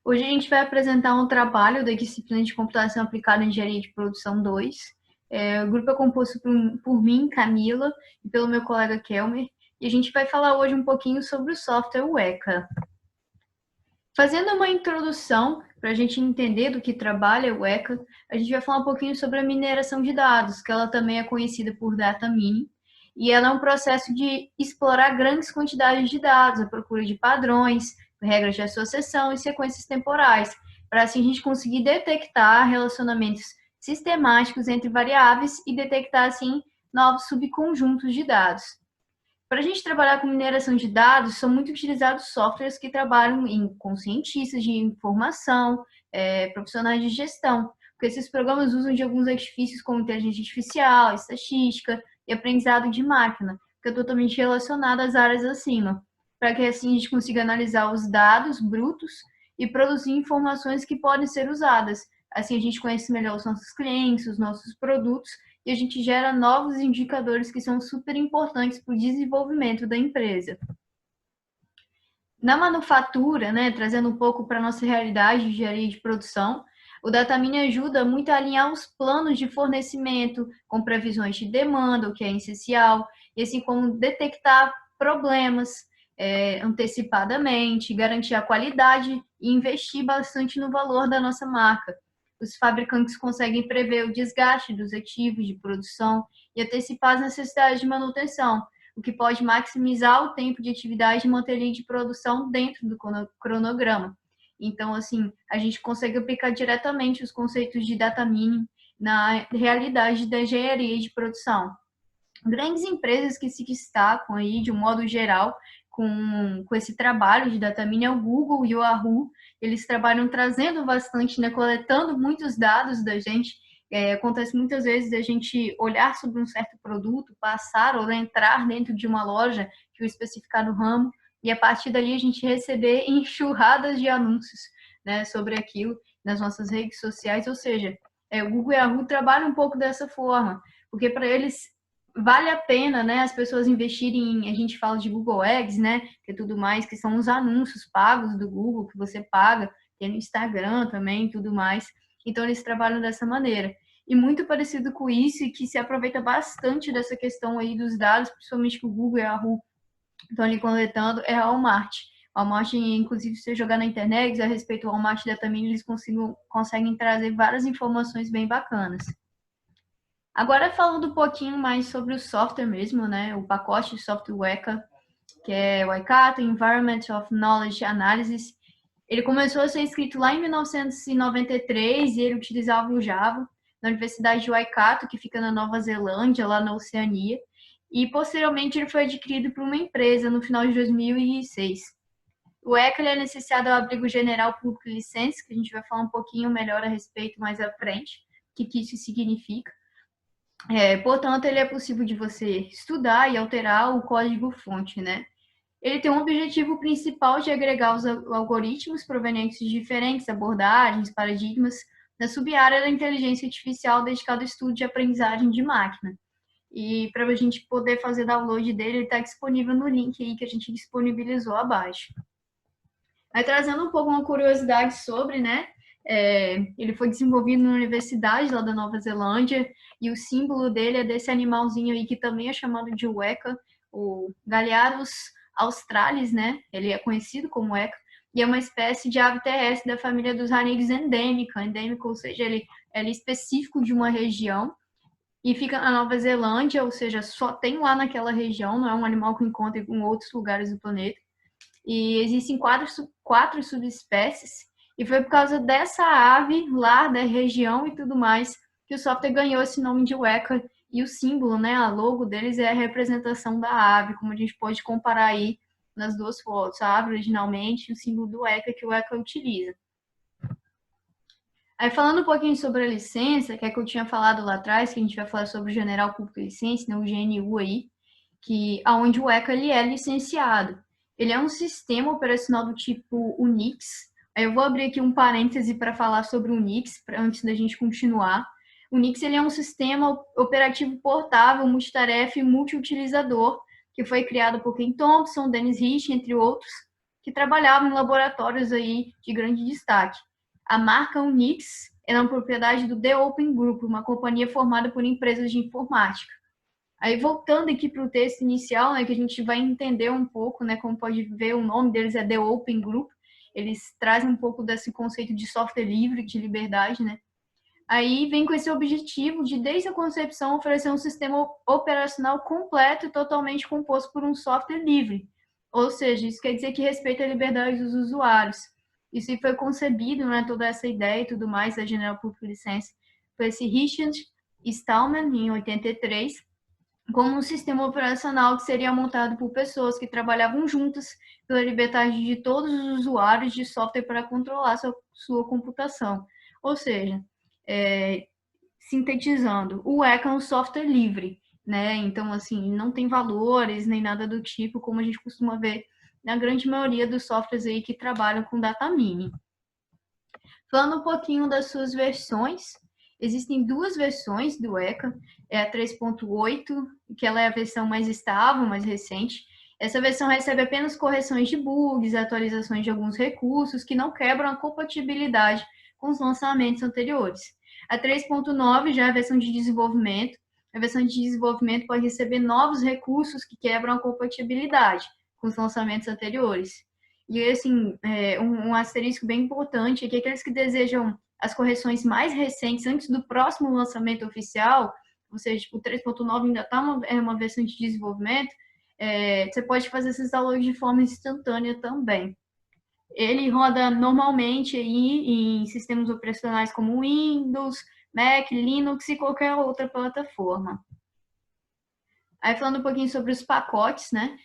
Hoje a gente vai apresentar um trabalho da disciplina de Computação Aplicada em Engenharia de Produção 2. O grupo é composto por mim, Camila, e pelo meu colega Kelmer, e a gente vai falar hoje um pouquinho sobre o software Weka. Fazendo uma introdução, para a gente entender do que trabalha o Weka, a gente vai falar um pouquinho sobre a mineração de dados, que ela também é conhecida por data mining, e ela é um processo de explorar grandes quantidades de dados, a procura de padrões, regras de associação e sequências temporais, para assim a gente conseguir detectar relacionamentos sistemáticos entre variáveis e detectar, assim, novos subconjuntos de dados. Para a gente trabalhar com mineração de dados, são muito utilizados softwares que trabalham com cientistas de informação, profissionais de gestão, porque esses programas usam de alguns artifícios como inteligência artificial, estatística e aprendizado de máquina, que é totalmente relacionado às áreas acima, para que assim a gente consiga analisar os dados brutos e produzir informações que podem ser usadas. Assim a gente conhece melhor os nossos clientes, os nossos produtos, e a gente gera novos indicadores que são super importantes para o desenvolvimento da empresa. Na manufatura, né, trazendo um pouco para a nossa realidade de engenharia de produção, o Datamine ajuda muito a alinhar os planos de fornecimento com previsões de demanda, o que é essencial, e assim como detectar problemas antecipadamente, garantir a qualidade e investir bastante no valor da nossa marca. Os fabricantes conseguem prever o desgaste dos ativos de produção e antecipar as necessidades de manutenção, o que pode maximizar o tempo de atividade e manter a linha de produção dentro do cronograma. Então, assim, a gente consegue aplicar diretamente os conceitos de data mining na realidade da engenharia de produção. Grandes empresas que se destacam aí, de um modo geral, com esse trabalho de data mining é o Google e o Yahoo. Eles trabalham trazendo bastante, né, coletando muitos dados da gente. Acontece muitas vezes a gente olhar sobre um certo produto, passar ou entrar dentro de uma loja que o especificar no ramo, e a partir dali a gente receber enxurradas de anúncios, né, sobre aquilo nas nossas redes sociais. Ou seja, o Google e a Yahoo trabalham um pouco dessa forma, porque para eles vale a pena, né, as pessoas investirem a gente fala de Google Ads, né, que é tudo mais, que são os anúncios pagos do Google, que você paga, tem no Instagram também, tudo mais. Então, eles trabalham dessa maneira. E muito parecido com isso, e que se aproveita bastante dessa questão aí dos dados, principalmente que o Google e a Yahoo estão ali coletando, é a Walmart. A Walmart, inclusive, se você jogar na internet a respeito do Walmart Datamine, eles conseguem trazer várias informações bem bacanas. Agora, falando um pouquinho mais sobre o software mesmo, né? O pacote de software Weka, que é o ICATA, Environment of Knowledge Analysis. Ele começou a ser escrito lá em 1993 e ele utilizava o Java na Universidade de Waikato, que fica na Nova Zelândia, lá na Oceania. E, posteriormente, ele foi adquirido por uma empresa no final de 2006. O ECA é licenciado ao Abrigo General Público e Licença, que a gente vai falar um pouquinho melhor a respeito mais à frente, o que isso significa. Portanto, ele é possível de você estudar e alterar o código-fonte, né? Ele tem um objetivo principal de agregar os algoritmos provenientes de diferentes abordagens, paradigmas, na sub-área da inteligência artificial dedicada ao estudo de aprendizagem de máquina. E para a gente poder fazer download dele, ele está disponível no link aí que a gente disponibilizou abaixo. Aí, trazendo um pouco uma curiosidade sobre, né? Ele foi desenvolvido na universidade lá da Nova Zelândia e o símbolo dele é desse animalzinho aí que também é chamado de Weka, o Galearus australis, né? Ele é conhecido como Weka e é uma espécie de ave terrestre da família dos ranídeos endêmico, ou seja, ele é específico de uma região e fica na Nova Zelândia, ou seja, só tem lá naquela região, não é um animal que encontra em outros lugares do planeta. E existem quatro subespécies, e foi por causa dessa ave lá da região e tudo mais que o software ganhou esse nome de Weka, e o símbolo, né, a logo deles é a representação da ave, como a gente pode comparar aí nas duas fotos, a ave originalmente e o símbolo do Weka que o Weka utiliza. Aí, falando um pouquinho sobre a licença, que é que eu tinha falado lá atrás, que a gente vai falar sobre o General Público e Licença, né, o GNU aí, que aonde o Weka ele é licenciado. Ele é um sistema operacional do tipo Unix. Aí eu vou abrir aqui um parêntese para falar sobre o Unix, antes da gente continuar. O Unix ele é um sistema operativo portável, multitarefa e multiutilizador, que foi criado por Ken Thompson, Dennis Rich, entre outros, que trabalhavam em laboratórios aí de grande destaque. A marca Unix era uma propriedade do The Open Group, uma companhia formada por empresas de informática. Aí, voltando aqui para o texto inicial, né, que a gente vai entender um pouco, né, como pode ver, o nome deles é The Open Group, eles trazem um pouco desse conceito de software livre, de liberdade, né? Aí vem com esse objetivo de, desde a concepção, oferecer um sistema operacional completo e totalmente composto por um software livre. Ou seja, isso quer dizer que respeita a liberdade dos usuários. Isso foi concebido, né, toda essa ideia e tudo mais, da General Public License, por esse Richard Stallman, em 83, como um sistema operacional que seria montado por pessoas que trabalhavam juntas pela liberdade de todos os usuários de software para controlar sua computação. Ou seja, sintetizando, o ECA é um software livre, né? Então, assim, não tem valores nem nada do tipo, como a gente costuma ver na grande maioria dos softwares aí que trabalham com data mine. Falando um pouquinho das suas versões, existem duas versões do ECA, é a 3.8, que ela é a versão mais estável, mais recente. Essa versão recebe apenas correções de bugs, atualizações de alguns recursos que não quebram a compatibilidade com os lançamentos anteriores. A 3.9 já é a versão de desenvolvimento. A versão de desenvolvimento pode receber novos recursos que quebram a compatibilidade com os lançamentos anteriores. E, assim, um asterisco bem importante é que aqueles que desejam as correções mais recentes antes do próximo lançamento oficial, ou seja, tipo, o 3.9 ainda está uma versão de desenvolvimento, você pode fazer esses downloads de forma instantânea também. Ele roda normalmente aí em sistemas operacionais como Windows, Mac, Linux e qualquer outra plataforma. Aí, falando um pouquinho sobre os pacotes, né?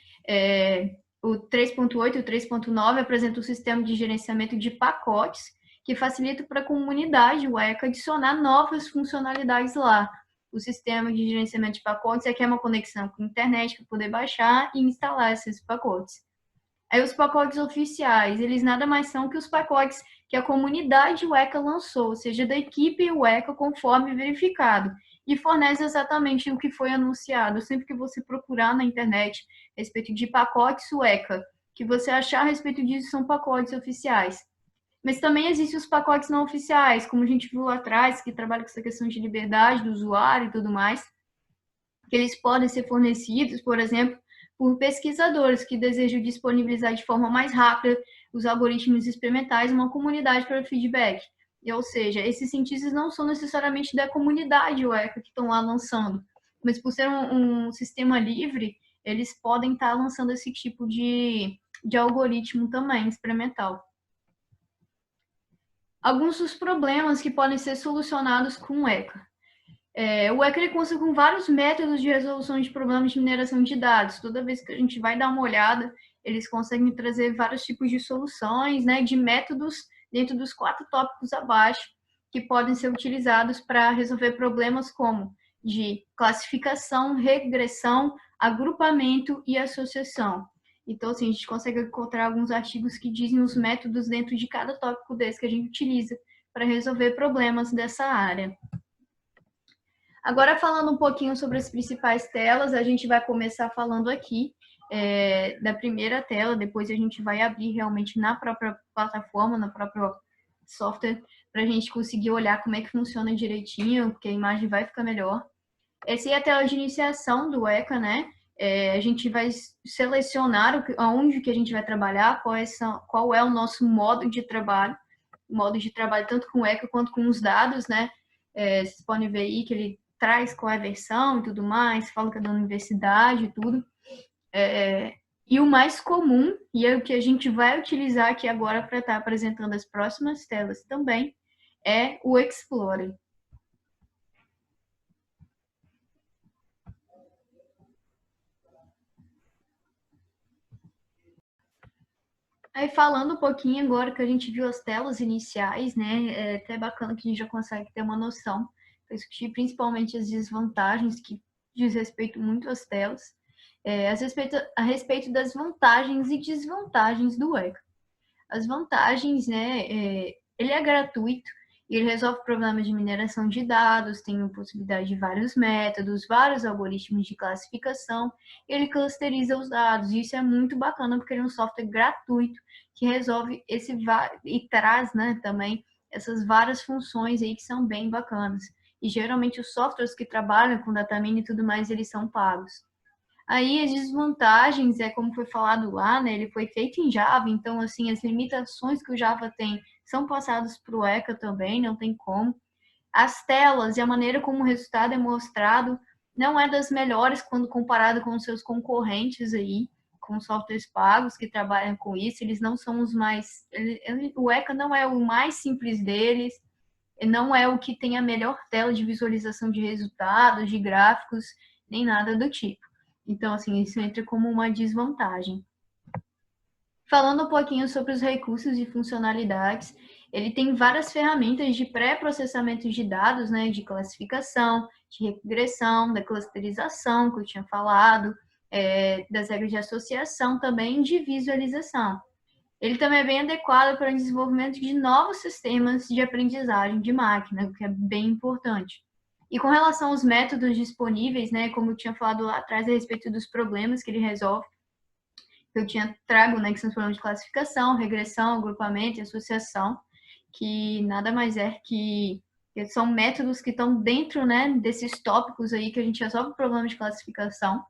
O 3.8 e o 3.9 apresentam um sistema de gerenciamento de pacotes que facilita para a comunidade web adicionar novas funcionalidades lá. O sistema de gerenciamento de pacotes requer uma conexão com a internet para poder baixar e instalar esses pacotes. Aí os pacotes oficiais, eles nada mais são que os pacotes que a comunidade Weka lançou, ou seja, da equipe Weka conforme verificado, e fornece exatamente o que foi anunciado. Sempre que você procurar na internet a respeito de pacotes Weka, que você achar a respeito disso são pacotes oficiais. Mas também existem os pacotes não oficiais, como a gente viu lá atrás, que trabalha com essa questão de liberdade do usuário e tudo mais, que eles podem ser fornecidos, por exemplo, por pesquisadores que desejam disponibilizar de forma mais rápida os algoritmos experimentais em uma comunidade para feedback. Ou seja, esses cientistas não são necessariamente da comunidade UECA que estão lá lançando, mas por ser um sistema livre, eles podem estar lançando esse tipo de algoritmo também experimental. Alguns dos problemas que podem ser solucionados com o ECA. O ECA conta com vários métodos de resolução de problemas de mineração de dados. Toda vez que a gente vai dar uma olhada, eles conseguem trazer vários tipos de soluções, né, de métodos dentro dos 4 tópicos abaixo, que podem ser utilizados para resolver problemas como de classificação, regressão, agrupamento e associação. Então, assim, a gente consegue encontrar alguns artigos que dizem os métodos dentro de cada tópico desse que a gente utiliza para resolver problemas dessa área. Agora, falando um pouquinho sobre as principais telas, a gente vai começar falando aqui da primeira tela, depois a gente vai abrir realmente na própria plataforma, no próprio software, para a gente conseguir olhar como é que funciona direitinho, porque a imagem vai ficar melhor. Essa é a tela de iniciação do ECA, né? A gente vai selecionar aonde que a gente vai trabalhar, qual é o nosso modo de trabalho, tanto com o ECA quanto com os dados, né? Vocês podem ver aí que ele traz qual é a versão e tudo mais, fala que é da universidade e tudo. E o mais comum, e é o que a gente vai utilizar aqui agora para estar apresentando as próximas telas também, é o Explorer. Aí, falando um pouquinho agora que a gente viu as telas iniciais, né? É até bacana que a gente já consegue ter uma noção. Eu discuti principalmente as desvantagens que diz respeito muito às telas, a respeito das vantagens e desvantagens do ECA. As vantagens, né? Ele é gratuito Ele resolve problemas de mineração de dados, tem a possibilidade de vários métodos, vários algoritmos de classificação, ele clusteriza os dados, e isso é muito bacana porque ele é um software gratuito que resolve e traz, né, também essas várias funções aí que são bem bacanas. E geralmente os softwares que trabalham com data mining e tudo mais, eles são pagos. Aí as desvantagens é como foi falado lá, né? Ele foi feito em Java, então assim as limitações que o Java tem são passadas para o ECA também, não tem como. As telas e a maneira como o resultado é mostrado não é das melhores quando comparado com os seus concorrentes aí, com softwares pagos que trabalham com isso, eles não são os mais, o ECA não é o mais simples deles, não é o que tem a melhor tela de visualização de resultados, de gráficos, nem nada do tipo. Então, assim, isso entra como uma desvantagem. Falando um pouquinho sobre os recursos e funcionalidades, ele tem várias ferramentas de pré-processamento de dados, né, de classificação, de regressão, da clusterização, que eu tinha falado, das regras de associação também, de visualização. Ele também é bem adequado para o desenvolvimento de novos sistemas de aprendizagem de máquina, o que é bem importante. E com relação aos métodos disponíveis, né, como eu tinha falado lá atrás a respeito dos problemas que ele resolve, eu tinha trago, né, que são os problemas de classificação, regressão, agrupamento e associação, que nada mais é que são métodos que estão dentro, né, desses tópicos aí que a gente resolve o problema de classificação.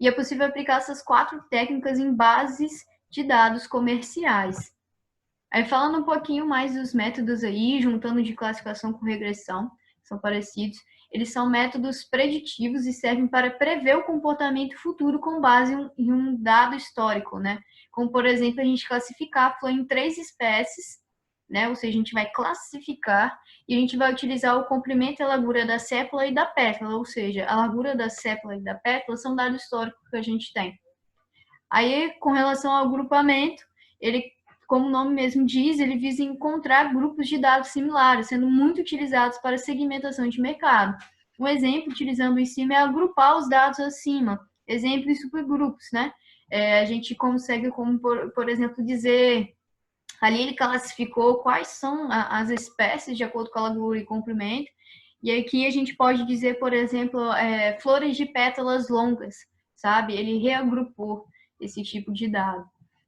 E é possível aplicar essas 4 técnicas em bases de dados comerciais. Aí falando um pouquinho mais dos métodos aí, juntando de classificação com regressão, são parecidos. Eles são métodos preditivos e servem para prever o comportamento futuro com base em um dado histórico, né? Como, por exemplo, a gente classificar a flor em 3 espécies, né? Ou seja, a gente vai classificar e a gente vai utilizar o comprimento e a largura da sépala e da pétala, ou seja, a largura da sépala e da pétala são dados históricos que a gente tem. Aí, com relação ao agrupamento, ele, como o nome mesmo diz, ele visa encontrar grupos de dados similares, sendo muito utilizados para segmentação de mercado. Um exemplo, utilizando em cima, é agrupar os dados acima, exemplo em subgrupos, né? A gente consegue, como por exemplo, dizer, ali ele classificou quais são as espécies de acordo com a largura e comprimento, e aqui a gente pode dizer, por exemplo, flores de pétalas longas, sabe? Ele reagrupou esse tipo de dado.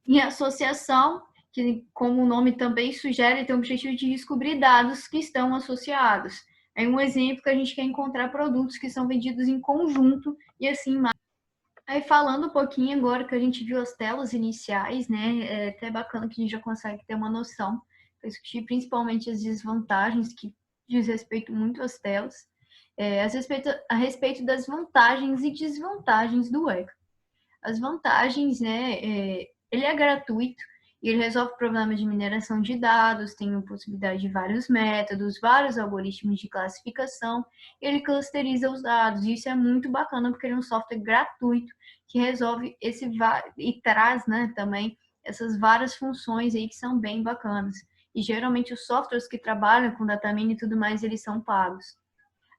Em associação, que como o nome também sugere, tem o objetivo de descobrir dados que estão associados. É um exemplo que a gente quer encontrar produtos que são vendidos em conjunto e assim mais. Aí falando um pouquinho agora que a gente viu as telas iniciais, né? É até bacana que a gente já consegue ter uma noção. Eu discuti principalmente as desvantagens que diz respeito muito às telas, a respeito das vantagens e desvantagens do ECA. As vantagens, né? Ele é gratuito e ele resolve problemas de mineração de dados, tem a possibilidade de vários métodos, vários algoritmos de classificação, ele clusteriza os dados, e isso é muito bacana porque ele é um software gratuito que resolve e traz, né, também essas várias funções aí que são bem bacanas. E geralmente os softwares que trabalham com data mining e tudo mais, eles são pagos.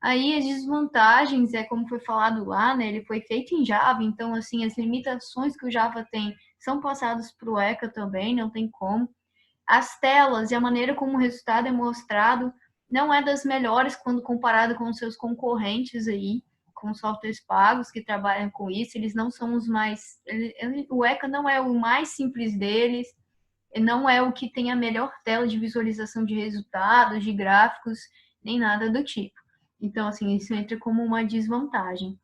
Aí as desvantagens é como foi falado lá, né? Ele foi feito em Java, então assim as limitações que o Java tem são passadas para o ECA também, não tem como. As telas e a maneira como o resultado é mostrado não é das melhores quando comparado com os seus concorrentes aí, com softwares pagos que trabalham com isso, eles não são os mais, o ECA não é o mais simples deles, não é o que tem a melhor tela de visualização de resultados, de gráficos, nem nada do tipo. Então, assim, isso entra como uma desvantagem.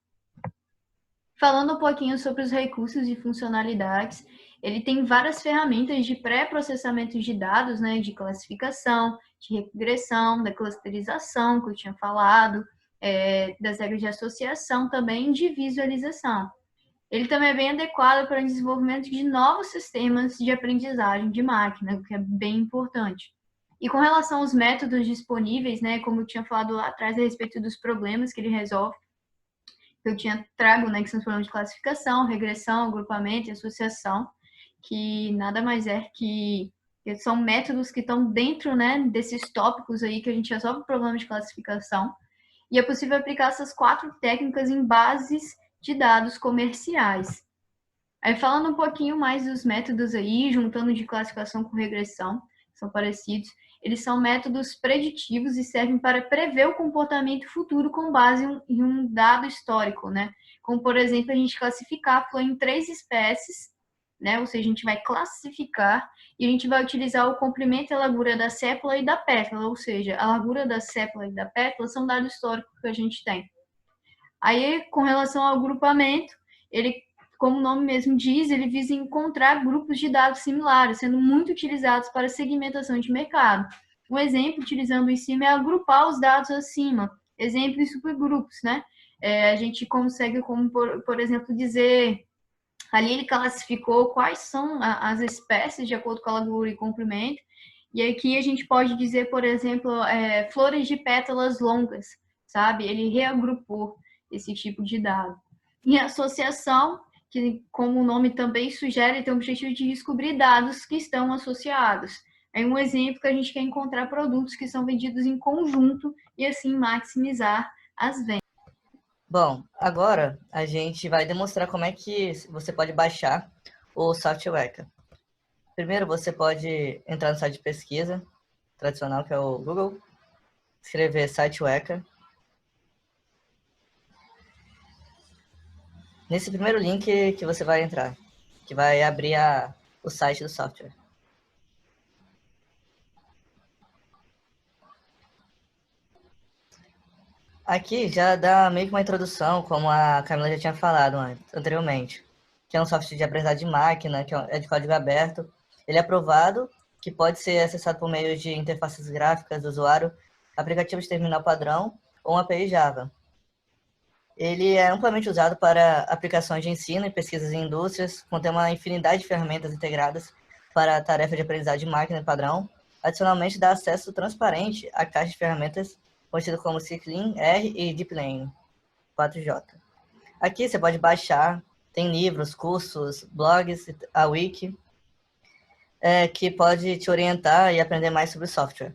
Falando um pouquinho sobre os recursos e funcionalidades, ele tem várias ferramentas de pré-processamento de dados, né, de classificação, de regressão, da clusterização, que eu tinha falado, das regras de associação também, de visualização. Ele também é bem adequado para o desenvolvimento de novos sistemas de aprendizagem de máquina, o que é bem importante. E com relação aos métodos disponíveis, né, como eu tinha falado lá atrás a respeito dos problemas que ele resolve, eu tinha trago, né, que são os problemas de classificação, regressão, agrupamento e associação, que nada mais é que são métodos que estão dentro, né, desses tópicos aí que a gente resolve o problema de classificação. E é possível aplicar essas 4 técnicas em bases de dados comerciais. Aí falando um pouquinho mais dos métodos aí, juntando de classificação com regressão, são parecidos. Eles são métodos preditivos e servem para prever o comportamento futuro com base em um dado histórico, né? Como, por exemplo, a gente classificar a flor em 3 espécies, né? Ou seja, a gente vai classificar e a gente vai utilizar o comprimento e a largura da sépala e da pétala, ou seja, a largura da sépala e da pétala são dados históricos que a gente tem. Aí, com relação ao agrupamento, ele, como o nome mesmo diz, ele visa encontrar grupos de dados similares, sendo muito utilizados para segmentação de mercado. Um exemplo, utilizando em cima, é agrupar os dados acima, exemplo em supergrupos, né? A gente consegue, como por exemplo, dizer, ali ele classificou quais são as espécies de acordo com a largura e comprimento, e aqui a gente pode dizer, por exemplo, flores de pétalas longas, sabe? Ele reagrupou esse tipo de dado. Em associação, que como o nome também sugere, tem o objetivo de descobrir dados que estão associados. É um exemplo que a gente quer encontrar produtos que são vendidos em conjunto e assim maximizar as vendas. Bom, agora a gente vai demonstrar como é que você pode baixar o SoftWeka. Primeiro você pode entrar no site de pesquisa tradicional, que é o Google, escrever site Weka. Nesse primeiro link que você vai entrar, que vai abrir o site do software. Aqui já dá meio que uma introdução, como a Camila já tinha falado anteriormente, que é um software de aprendizagem de máquina, que é de código aberto. Ele é aprovado, que pode ser acessado por meio de interfaces gráficas do usuário, aplicativos de terminal padrão ou uma API Java. Ele é amplamente usado para aplicações de ensino e pesquisas em indústrias, contém uma infinidade de ferramentas integradas para a tarefa de aprendizagem de máquina padrão. Adicionalmente, dá acesso transparente à caixa de ferramentas conhecido como Scikit-learn, R e DeepLearning 4J. Aqui você pode baixar, tem livros, cursos, blogs, a wiki, que pode te orientar e aprender mais sobre o software.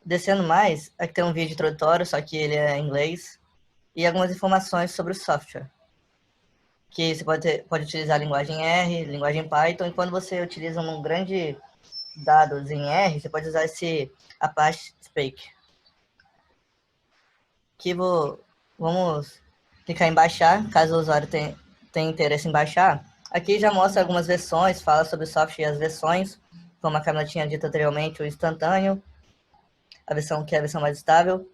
Descendo mais, aqui tem um vídeo introdutório, só que ele é em inglês, e algumas informações sobre o software. Que você pode utilizar a linguagem R, linguagem Python, e quando você utiliza um grande dados em R, você pode usar esse Apache Spark. Aqui vamos clicar em baixar, caso o usuário tenha interesse em baixar. Aqui já mostra algumas versões, fala sobre o software e as versões, como a Camila tinha dito anteriormente, o instantâneo, a versão que é a versão mais estável,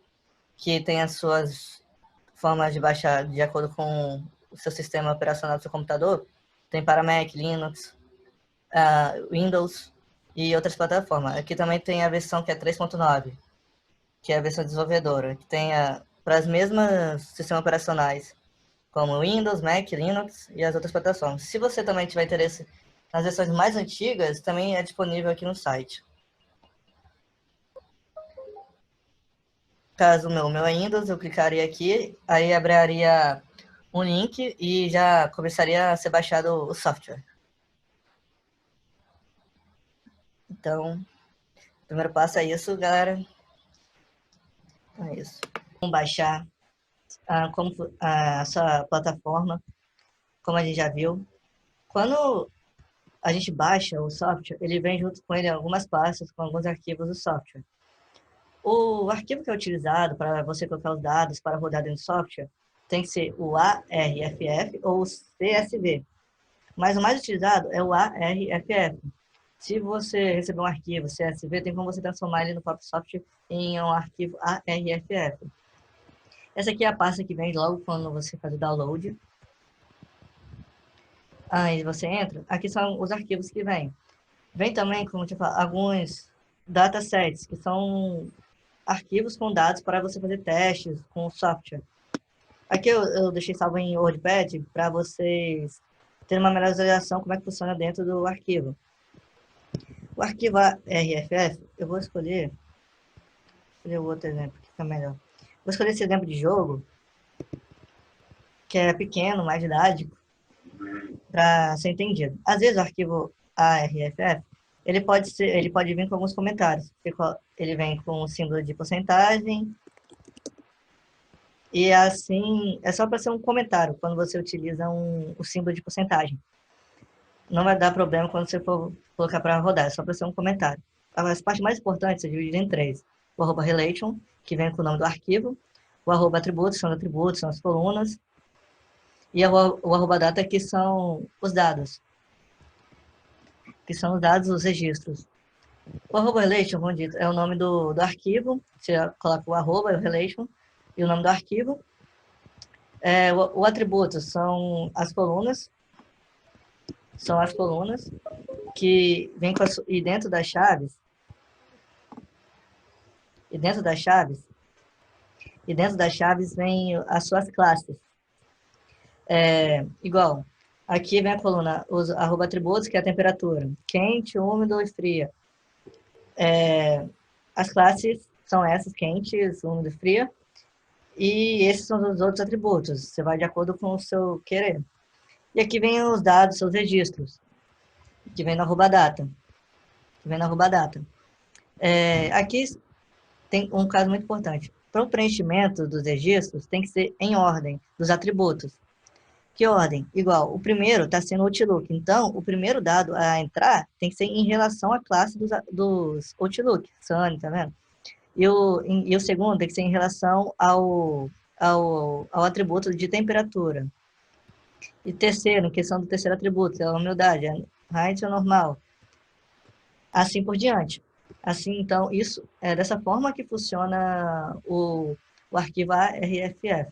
que tem as suas formas de baixar de acordo com o seu sistema operacional do seu computador. Tem para Mac, Linux, Windows e outras plataformas. Aqui também tem a versão que é 3.9, que é a versão desenvolvedora, que tem para as mesmas sistemas operacionais, como Windows, Mac, Linux e as outras plataformas. Se você também tiver interesse nas versões mais antigas, também é disponível aqui no site. Caso o meu é Windows, eu clicaria aqui, aí abriria um link e já começaria a ser baixado o software. Então, o primeiro passo é isso, galera. É isso. Vamos baixar a sua plataforma, como a gente já viu. Quando a gente baixa o software, ele vem junto com ele algumas pastas com alguns arquivos do software. O arquivo que é utilizado para você colocar os dados para rodar dentro do software tem que ser o ARFF ou o CSV. Mas o mais utilizado é o ARFF. Se você receber um arquivo CSV, tem como você transformar ele no próprio software em um arquivo ARFF. Essa aqui é a pasta que vem logo quando você faz o download. Aí você entra, aqui são os arquivos que vêm. Vem também, como eu te falo, alguns datasets, que são arquivos com dados para você fazer testes com o software. Aqui eu deixei salvo em WordPad para vocês terem uma melhor visualização como é que funciona dentro do arquivo. O arquivo RFF, eu vou escolher o outro exemplo que fica melhor. Vou escolher esse exemplo de jogo, que é pequeno, mais didático, para ser entendido. Às vezes o arquivo ARFF, ele pode vir com alguns comentários. Ele vem com o símbolo de porcentagem, e assim, é só para ser um comentário quando você utiliza o símbolo de porcentagem. Não vai dar problema quando você for colocar para rodar, é só para ser um comentário. as partes mais importantes são divididas em três. O arroba relation, que vem com o nome do arquivo, o arroba atributos, são as colunas, e o arroba data, que são os dados, os registros. O arroba relation, como dito, é o nome do arquivo, você coloca o arroba, o relation, e o nome do arquivo. O atributo são as colunas, que vem com e dentro das chaves, vem as suas classes. Igual, aqui vem a coluna, os arroba atributos, que é a temperatura, quente, úmido e fria. As classes são essas, quentes, úmido e fria, e esses são os outros atributos, você vai de acordo com o seu querer. E aqui vem os dados, seus registros, que vem na arroba data. Aqui tem um caso muito importante. Para o preenchimento dos registros, tem que ser em ordem dos atributos. Que ordem? Igual, o primeiro está sendo o Outlook. Então, o primeiro dado a entrar tem que ser em relação à classe dos Outlook. Sunny, tá vendo? E o segundo tem que ser em relação ao atributo de temperatura. E terceiro, em questão do terceiro atributo, é a humildade, a height é normal. Assim por diante. Assim, então, isso é dessa forma que funciona o arquivo ARFF,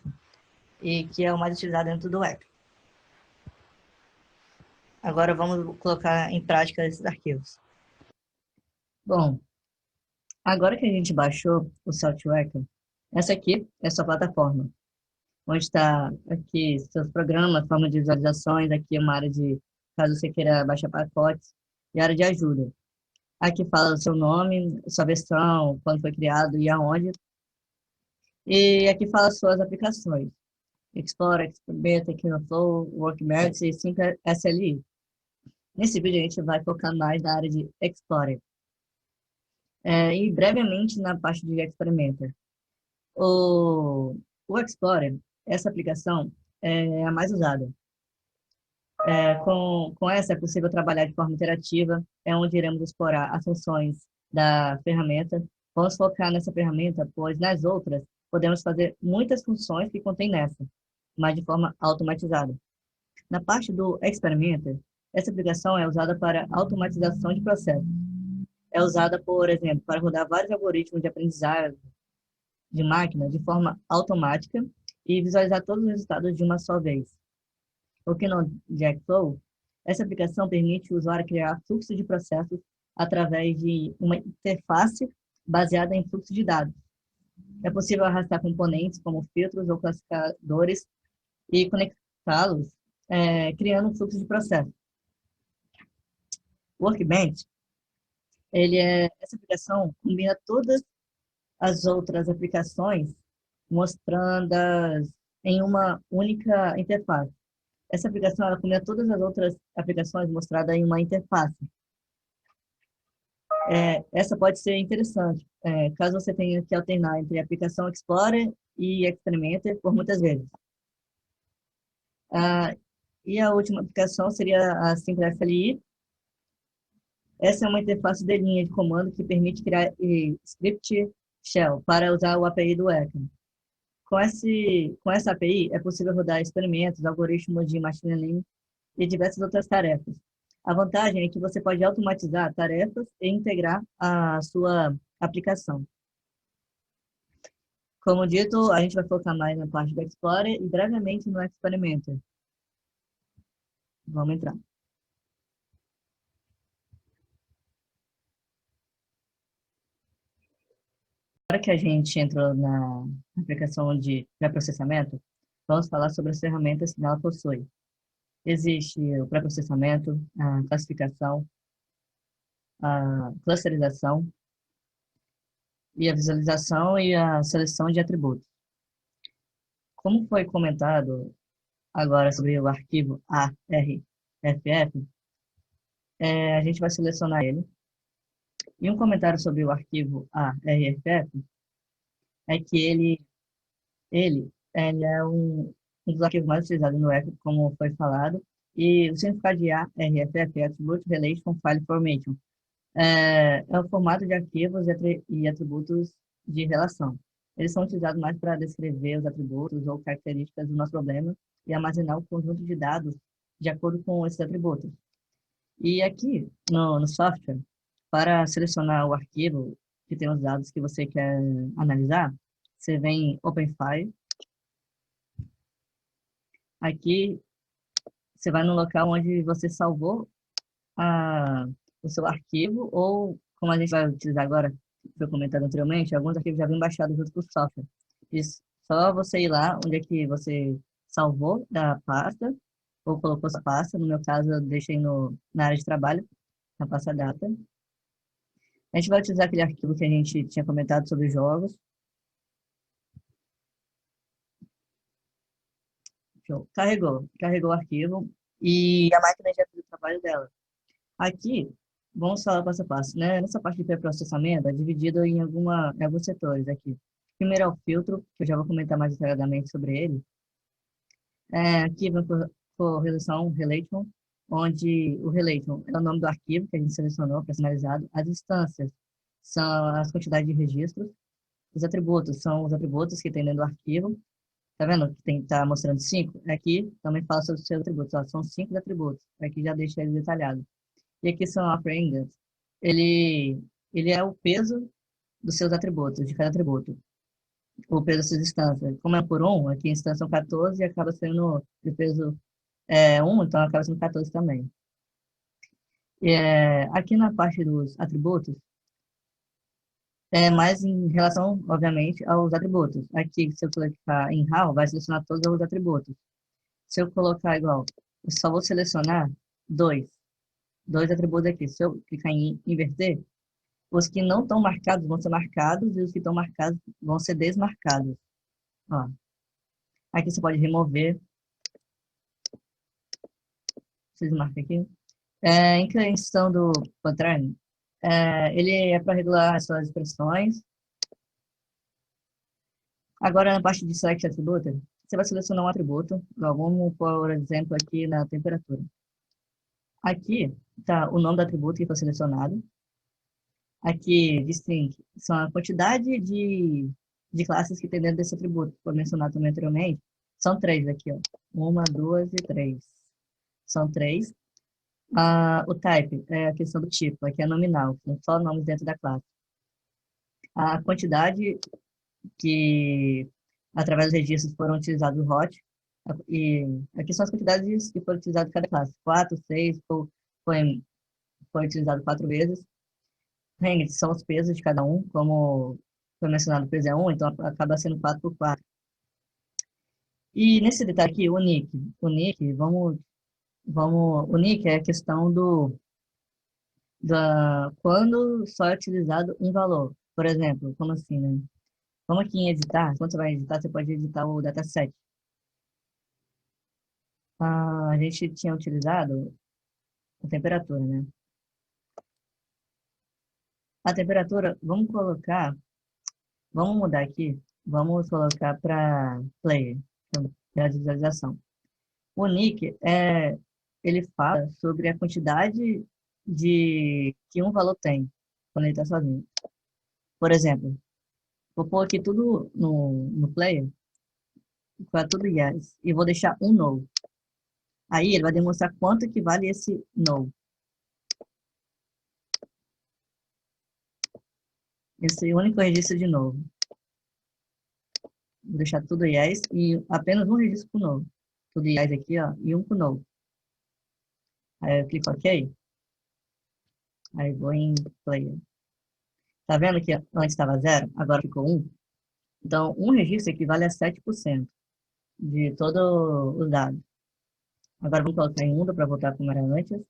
e que é o mais utilizado dentro do app. Agora vamos colocar em prática esses arquivos. Bom, agora que a gente baixou o SaltWacker, essa aqui é a sua plataforma, onde está aqui seus programas, forma de visualizações, aqui é uma área de, caso você queira baixar pacotes, e área de ajuda. Aqui fala o seu nome, sua versão, quando foi criado e aonde. E aqui fala as suas aplicações. Explorer, Experimenta, Kinoflow, Workbench e 5SLI. Nesse vídeo a gente vai focar mais na área de Explorer. E brevemente na parte de Experimenter. O Explorer, essa aplicação é a mais usada. Com essa é possível trabalhar de forma interativa, é onde iremos explorar as funções da ferramenta. Vamos focar nessa ferramenta, pois nas outras podemos fazer muitas funções que contém nessa, mas de forma automatizada. Na parte do Experimenter, essa aplicação é usada para automatização de processos. É usada, por exemplo, para rodar vários algoritmos de aprendizagem de máquina de forma automática e visualizar todos os resultados de uma só vez. O que no Jackflow, essa aplicação permite o usuário criar fluxo de processos através de uma interface baseada em fluxo de dados. É possível arrastar componentes como filtros ou classificadores e conectá-los, criando um fluxo de processo. O Workbench, essa aplicação combina todas as outras aplicações, mostrando-as em uma única interface. Essa aplicação ela combina todas as outras aplicações mostradas em uma interface. Essa pode ser interessante, caso você tenha que alternar entre a aplicação Explorer e Experimenter por muitas vezes. E a última aplicação seria a 5FLI. Essa é uma interface de linha de comando que permite criar script shell para usar o API do Echo. Com essa API, é possível rodar experimentos, algoritmos de machine learning e diversas outras tarefas. A vantagem é que você pode automatizar tarefas e integrar a sua aplicação. Como dito, a gente vai focar mais na parte do Explorer e brevemente no Experimenter. Vamos entrar. Agora que a gente entrou na aplicação de pré-processamento, vamos falar sobre as ferramentas que ela possui. Existe o pré-processamento, a classificação, a clusterização, e a visualização e a seleção de atributos. Como foi comentado agora sobre o arquivo ARFF, a gente vai selecionar ele. E um comentário sobre o arquivo ARFF é que ele é um dos arquivos mais utilizados no Echo, como foi falado, e o significado de ARFF é Attribute Relation File Formation. É o formato de arquivos e atributos de relação. Eles são utilizados mais para descrever os atributos ou características do nosso problema e armazenar o conjunto de dados de acordo com esses atributos. E aqui no software, para selecionar o arquivo que tem os dados que você quer analisar, você vem em OpenFile. Aqui você vai no local onde você salvou a, o seu arquivo, ou como a gente vai utilizar agora, foi comentado anteriormente, alguns arquivos já vêm baixados junto com o software. Isso, só você ir lá onde é que você salvou da pasta, ou colocou essa pasta, no meu caso eu deixei na área de trabalho, na pasta data. A gente vai utilizar aquele arquivo que a gente tinha comentado sobre jogos. Show. Carregou o arquivo e a máquina já fez o trabalho dela. Aqui, vamos falar passo a passo, né? Nessa parte de pré-processamento é dividido em alguns setores aqui. Primeiro é o filtro, que eu já vou comentar mais detalhadamente sobre ele. Aqui vem por relation, onde o relation é o nome do arquivo que a gente selecionou, personalizado. As instâncias são as quantidades de registros. Os atributos são os atributos que tem dentro do arquivo. Tá vendo que tá mostrando 5? Aqui também fala sobre os seus atributos. Ó, são 5 atributos. Aqui já deixa ele detalhado. E aqui são operands. Ele, ele é o peso dos seus atributos, de cada atributo. O peso das suas instâncias. Como é por 1, aqui a instância são 14 e acaba sendo de peso 1, então acaba sendo 14 também. Aqui na parte dos atributos, é mais em relação, obviamente, aos atributos. Aqui, se eu clicar em HAL, vai selecionar todos os atributos. Se eu colocar igual, eu só vou selecionar dois atributos aqui. Se eu clicar em inverter, os que não estão marcados vão ser marcados e os que estão marcados vão ser desmarcados. Ó. Aqui você pode remover. Vocês marcam aqui. Em questão do pattern, ele é para regular as suas expressões. Agora, na parte de Select Attribute, você vai selecionar um atributo. Vamos, por exemplo, aqui na temperatura. Aqui está o nome do atributo que foi selecionado. Aqui, distinct, são a quantidade de classes que tem dentro desse atributo, que foi mencionado também anteriormente. São 3 aqui, ó. 1, 2 e 3. São 3. O type é a questão do tipo, aqui é nominal, são só nomes dentro da classe. A quantidade que, através dos registros, foram utilizados o hot, e aqui são as quantidades que foram utilizadas em cada classe. 4, 6, foi utilizado 4 vezes. Hanged são os pesos de cada um, como foi mencionado, o peso é 1, então acaba sendo 4 por 4. E nesse detalhe aqui, o nick, o nick é a questão quando só é utilizado um valor. Por exemplo, como assim, né? Como aqui em editar, quando você vai editar, você pode editar o dataset. A gente tinha utilizado a temperatura, né? A temperatura, vamos mudar aqui, vamos colocar para player, para visualização. O nick, ele fala sobre a quantidade que um valor tem quando ele está sozinho. Por exemplo, vou pôr aqui tudo no player, para tudo yes, e vou deixar um no. Aí ele vai demonstrar quanto que vale esse no. Esse único registro de novo. Vou deixar tudo yes e apenas um registro com no. Tudo yes aqui, ó, e um com no. Aí eu clico OK. Aí vou em player. Tá vendo que antes estava 0, agora ficou 1? Então, um registro equivale a 7% de todo o dado. Agora vamos colocar em mundo para voltar como era antes.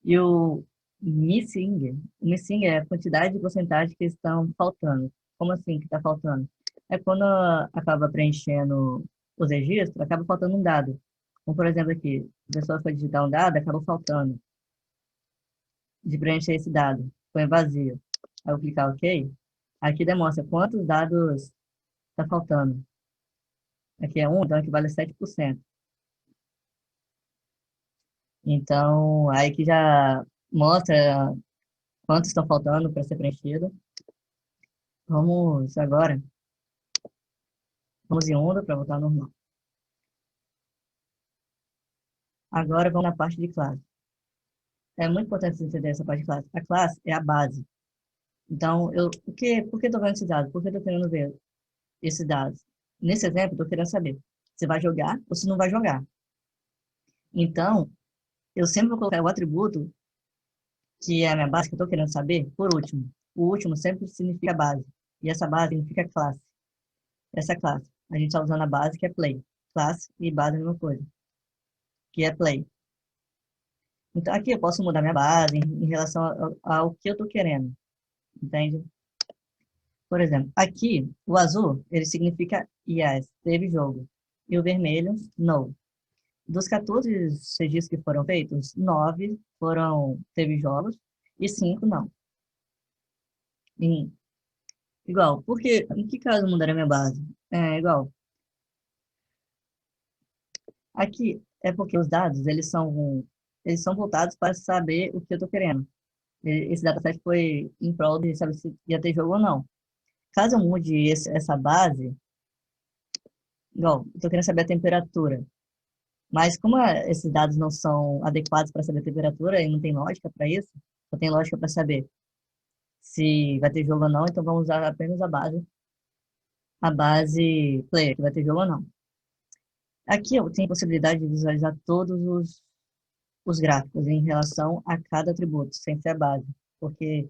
E o missing é a quantidade de porcentagem que estão faltando. Como assim que está faltando? É quando acaba preenchendo os registros, acaba faltando um dado. Como, por exemplo, aqui, a pessoa foi digitar um dado, acabou faltando de preencher esse dado. Foi vazio. Aí eu clicar OK. Aqui demonstra quantos dados está faltando. Aqui é 1, então equivale a 7%. Então, aí que já mostra quantos estão faltando para ser preenchido. Vamos agora, vamos em onda para voltar ao normal. Agora vamos na parte de classe. É muito importante você entender essa parte de classe. A classe é a base. Então, por que estou vendo esses dados? Por que estou querendo ver esses dados? Nesse exemplo, estou querendo saber se vai jogar ou se não vai jogar. Então, eu sempre vou colocar o atributo, que é a minha base, que eu estou querendo saber, por último. O último sempre significa base. E essa base significa classe. Essa classe. A gente está usando a base, que é play. Classe e base é a mesma coisa, que é play. Então, aqui eu posso mudar minha base em relação ao que eu estou querendo. Entende? Por exemplo, aqui, o azul, ele significa yes, teve jogo. E o vermelho, no. Dos 14 registros que foram feitos, 9 teve jogos e 5 não. Igual, porque, em que caso mudaria minha base? É igual. Aqui é porque os dados, eles são voltados para saber o que eu estou querendo. Esse dataset foi em prol de saber se ia ter jogo ou não. Caso eu mude essa base, igual, eu estou querendo saber a temperatura. Mas como esses dados não são adequados para saber a temperatura e não tem lógica para isso, só tem lógica para saber se vai ter jogo ou não, então vamos usar apenas a base player, que vai ter jogo ou não. Aqui eu tenho a possibilidade de visualizar todos os gráficos em relação a cada atributo, sem ser a base, porque,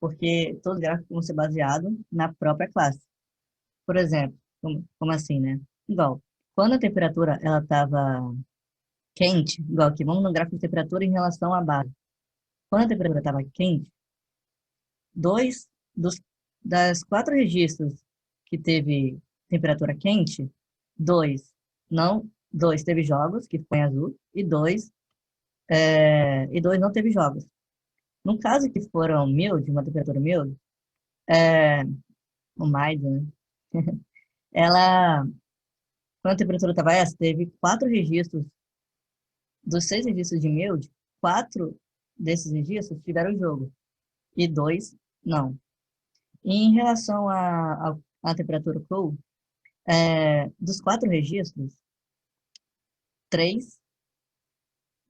porque todos os gráficos vão ser baseados na própria classe. Por exemplo, como assim, né? Igual, quando a temperatura ela estava quente, igual aqui, vamos no gráfico de temperatura em relação à base. Quando a temperatura estava quente, dois das 4 registros que teve temperatura quente, dois teve jogos, que foi em azul, e dois não teve jogos. No caso que foram mild, uma temperatura mild, é, o mild, né? Ela, quando a temperatura estava essa, teve 4 registros, dos 6 registros de mild, 4 desses registros tiveram jogo, e 2 não. E em relação à temperatura cool, dos 4 registros, 3,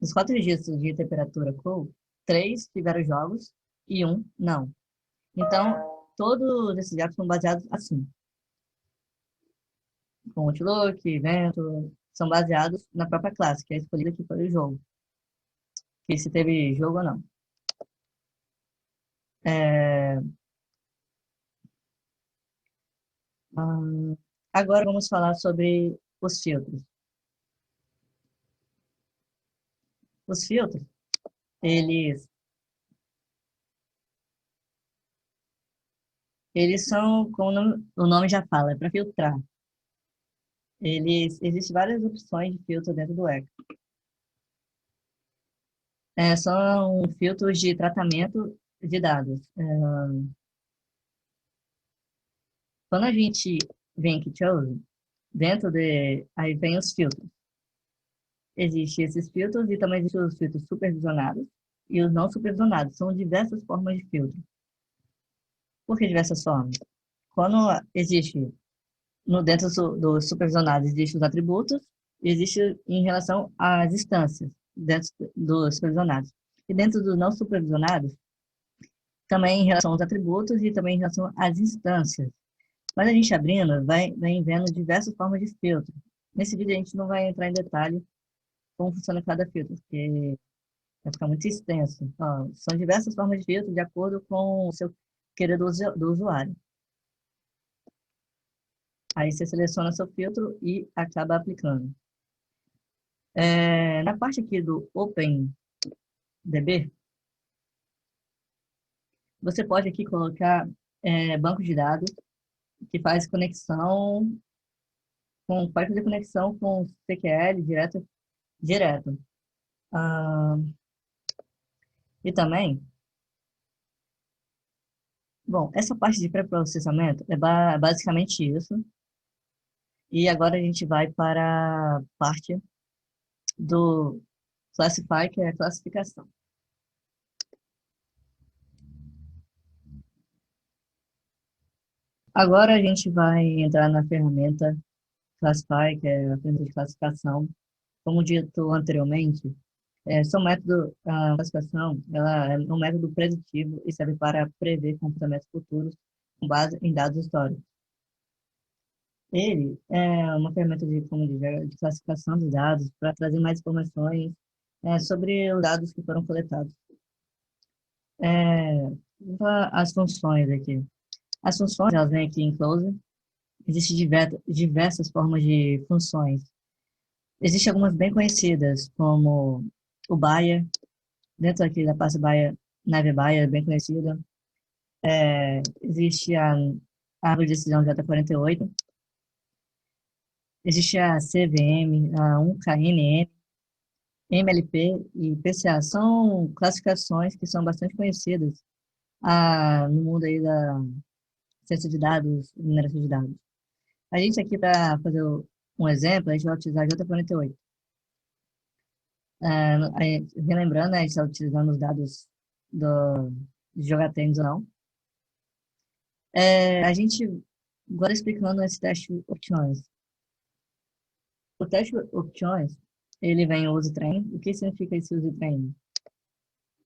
dos 4 registros de temperatura cool, 3 tiveram jogos e um não. Então, todos esses gráficos são baseados assim. Com Outlook, evento, são baseados na própria classe, que é escolhida aqui para o jogo. Que se teve jogo ou não. É, agora vamos falar sobre os filtros. Os filtros, eles, eles são, como o nome já fala, é para filtrar. Existem várias opções de filtro dentro do Echo. São filtros de tratamento de dados. Quando a gente vem aqui, Chosen, aí vem os filtros. Existem esses filtros e também existem os filtros supervisionados e os não supervisionados. São diversas formas de filtro. Por que diversas formas? Quando existe, dentro dos supervisionados, existem os atributos, existe em relação às instâncias dentro dos supervisionados. E dentro dos não supervisionados, também em relação aos atributos e também em relação às instâncias. Mas a gente abrindo, vai vendo diversas formas de filtro. Nesse vídeo a gente não vai entrar em detalhe como funciona cada filtro, porque vai ficar muito extenso. Ó, são diversas formas de filtro de acordo com o seu querer do usuário. Aí você seleciona seu filtro e acaba aplicando. Na parte aqui do OpenDB, você pode aqui colocar banco de dados que faz conexão pode fazer conexão com CQL direto. E também, bom, essa parte de pré-processamento é basicamente isso. E agora a gente vai para a parte do Classify, que é a classificação. Agora a gente vai entrar na ferramenta Classify, que é a ferramenta de classificação. Como dito anteriormente, seu método, a classificação, ela é um método preditivo e serve para prever comportamentos futuros com base em dados históricos. Ele é uma ferramenta de, como dizer, de classificação de dados para trazer mais informações sobre os dados que foram coletados. É, as funções aqui. As funções, elas vêm aqui em close. Existem diversas formas de funções. Existem algumas bem conhecidas, como o Baia, dentro aqui da pasta Baia, Nave Baia, bem conhecida. Existe a árvore de decisão J48. Existe a CVM, a 1KNN, MLP e PCA. São classificações que são bastante conhecidas no mundo aí da ciência de dados, mineração de dados. A gente aqui, para fazer um exemplo, a gente vai utilizar J48. Relembrando, a gente está utilizando os dados de jogar tênis ou não. A gente, agora explicando esse teste opções. O teste opções, ele vem o use train. O que significa esse use train?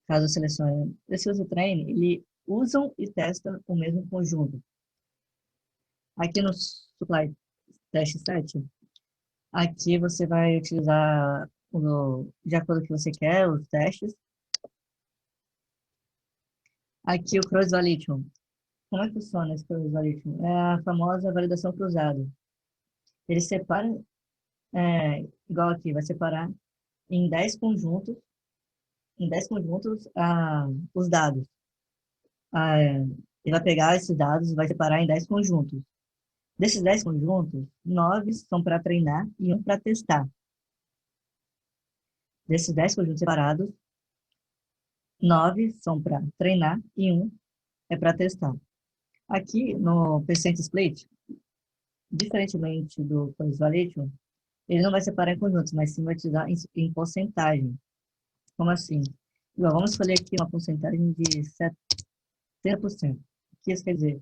Caso eu selecione esse use train, ele usam e testa o mesmo conjunto. Aqui no supply teste 7, aqui você vai utilizar de acordo com o que você quer, os testes. Aqui o cross validation. Como é que funciona esse cross validation? É a famosa validação cruzada. Ele separa, igual aqui, vai separar em 10 conjuntos, os dados. Ele vai pegar esses dados e vai separar em 10 conjuntos. Desses 10 conjuntos, 9 são para treinar e 1 para testar. Desses 10 conjuntos separados, 9 são para treinar e 1 é para testar. Aqui no percent split, diferentemente do cross validation, ele não vai separar em conjuntos, mas sim vai utilizar em porcentagem. Como assim? Igual, vamos escolher aqui uma porcentagem de 70%. O que isso quer dizer?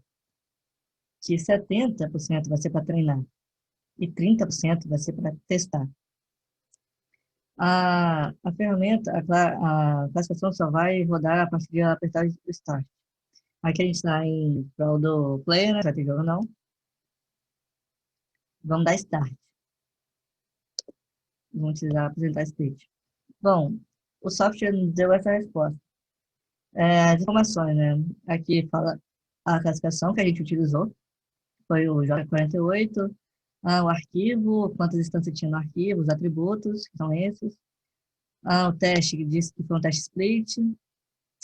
Que 70% vai ser para treinar e 30% vai ser para testar. A ferramenta, a classificação só vai rodar a partir de apertar o Start. Aqui a gente está em prol do player, né? Vai ter jogo ou não. Vamos dar Start. Vamos utilizar apresentar script. Bom, o software nos deu essa resposta. As informações, né? Aqui fala a classificação que a gente utilizou. Foi o J48, o arquivo, quantas instâncias tinha no arquivo, os atributos, que são esses. O teste que disse que foi um teste split,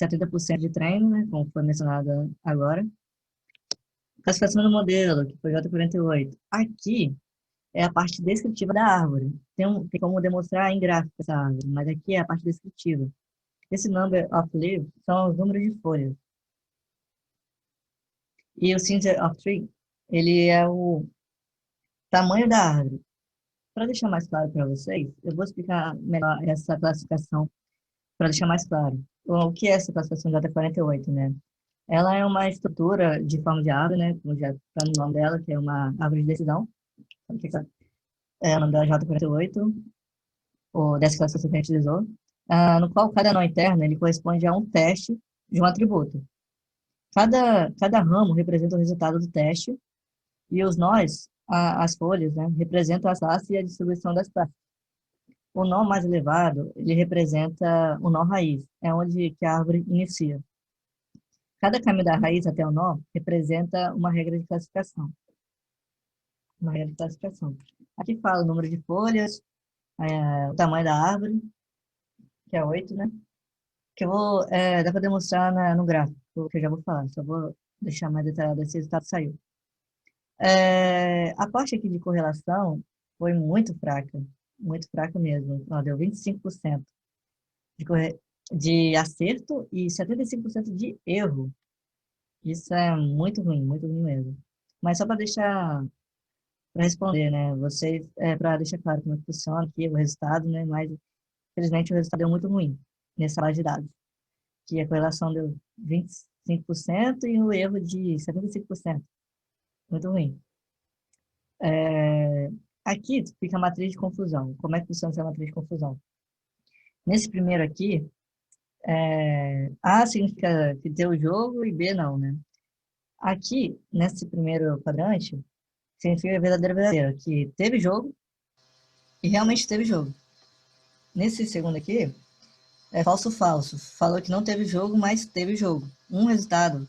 70% de treino, né, como foi mencionado agora. Classificação do modelo, que foi J48. Aqui é a parte descritiva da árvore. Tem como demonstrar em gráfico essa árvore, mas aqui é a parte descritiva. Esse number of leaves são os números de folhas. E o center of tree, ele é o tamanho da árvore. Para deixar mais claro para vocês, eu vou explicar melhor essa classificação para deixar mais claro. O que é essa classificação J48, né? Ela é uma estrutura de forma de árvore, né? Como já está no nome dela, que é uma árvore de decisão. É o nome dela é J48, ou dessa classificação que a gente utilizou, no qual cada nó interno ele corresponde a um teste de um atributo. Cada ramo representa o resultado do teste e os nós, as folhas, né, representam as classes e a distribuição das classes. O nó mais elevado, ele representa o nó raiz, é onde que a árvore inicia. Cada caminho da raiz até o nó representa uma regra de classificação. Uma regra de classificação. Aqui fala o número de folhas, o tamanho da árvore, que é 8, né? Que eu vou, dá para demonstrar no gráfico, que eu já vou falar, só vou deixar mais detalhado esse resultado saiu. A parte aqui de correlação foi muito fraca mesmo. Ó, deu 25% de acerto e 75% de erro. Isso é muito ruim mesmo. Mas só para deixar, para responder, né? Vocês, para deixar claro como é que funciona aqui o resultado, né? Mas, infelizmente, o resultado deu muito ruim nessa base de dados. Que a correlação deu 25% e o erro de 75%. muito ruim. É, aqui fica a matriz de confusão. Como é que funciona essa matriz de confusão? Nesse primeiro aqui, A significa que deu o jogo e B não, né? Aqui, nesse primeiro quadrante, significa verdadeiro, verdadeiro, que teve jogo e realmente teve jogo. Nesse segundo aqui, é falso, falso. Falou que não teve jogo, mas teve jogo. Um resultado,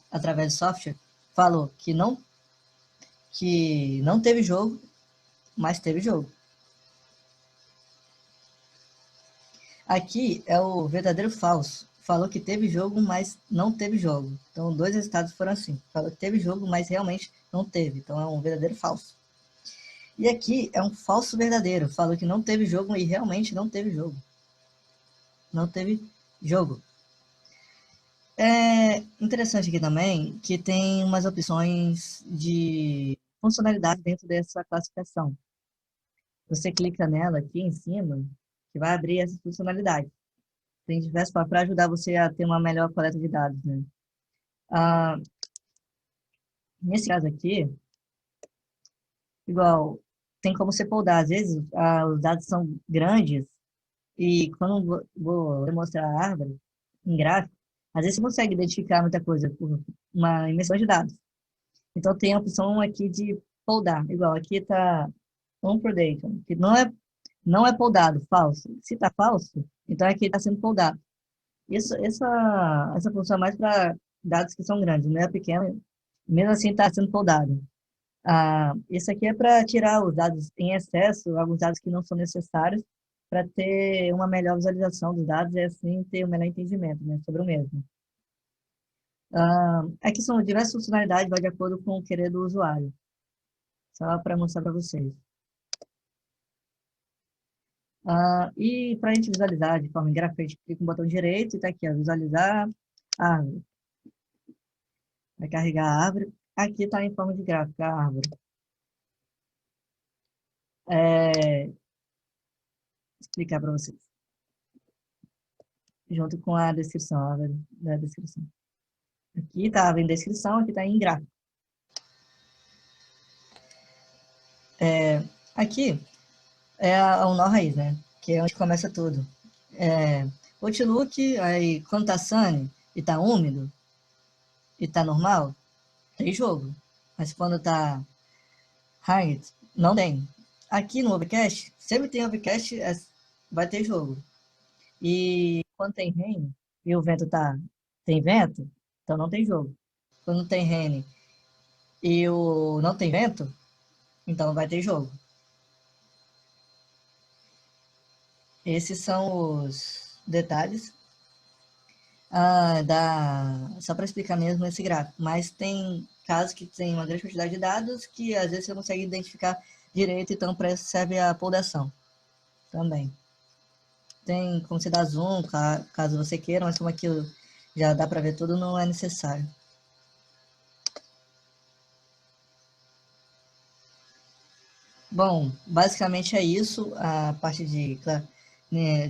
através do software, falou que não teve jogo, mas teve jogo. Aqui é o verdadeiro falso. Falou que teve jogo, mas não teve jogo. Então, dois resultados foram assim. Falou que teve jogo, mas realmente não teve. Então, é um verdadeiro falso. E aqui é um falso verdadeiro. Falou que não teve jogo e realmente não teve jogo. Não teve jogo. É interessante aqui também que tem umas opções de funcionalidade dentro dessa classificação. Você clica nela aqui em cima, que vai abrir essa funcionalidade. Tem diversos para ajudar você a ter uma melhor coleta de dados, né? Ah, nesse caso aqui, igual, tem como você podar. Às vezes, os dados são grandes e quando vou demonstrar a árvore em gráfico, às vezes você consegue identificar muita coisa por uma imensidão de dados. Então, tem a opção aqui de poldar. Igual, aqui está unpredicted, que não é poldado, falso. Se está falso, então aqui está sendo poldado. Essa função é mais para dados que são grandes, não é pequeno, mesmo assim está sendo poldado. Isso aqui é para tirar os dados em excesso, alguns dados que não são necessários, para ter uma melhor visualização dos dados e assim ter um melhor entendimento, né, sobre o mesmo. Aqui são diversas funcionalidades, vai de acordo com o querer do usuário. Só para mostrar para vocês. E para a gente visualizar de forma gráfica, a gente clica no botão direito e está aqui, ó, visualizar árvore. Vai carregar a árvore. Aqui está em forma de gráfica a árvore. Vou explicar para vocês. Junto com a descrição, a árvore da descrição. Aqui está em descrição, aqui está em gráfico. Aqui é o nó raiz, né? Que é onde começa tudo. Outlook, aí quando tá sunny e tá úmido e tá normal, tem jogo. Mas quando tá high, não tem. Aqui no Overcast, sempre tem Overcast, vai ter jogo. E quando tem rain e o vento tem vento, então não tem jogo. Quando tem rain e não tem vento, então vai ter jogo. Esses são os detalhes. Só para explicar mesmo esse gráfico. Mas tem casos que tem uma grande quantidade de dados que às vezes você não consegue identificar direito, então para isso serve a poldação também. Tem como você dar zoom, caso você queira, mas como aqui já dá para ver tudo, não é necessário. Bom, basicamente é isso. A parte de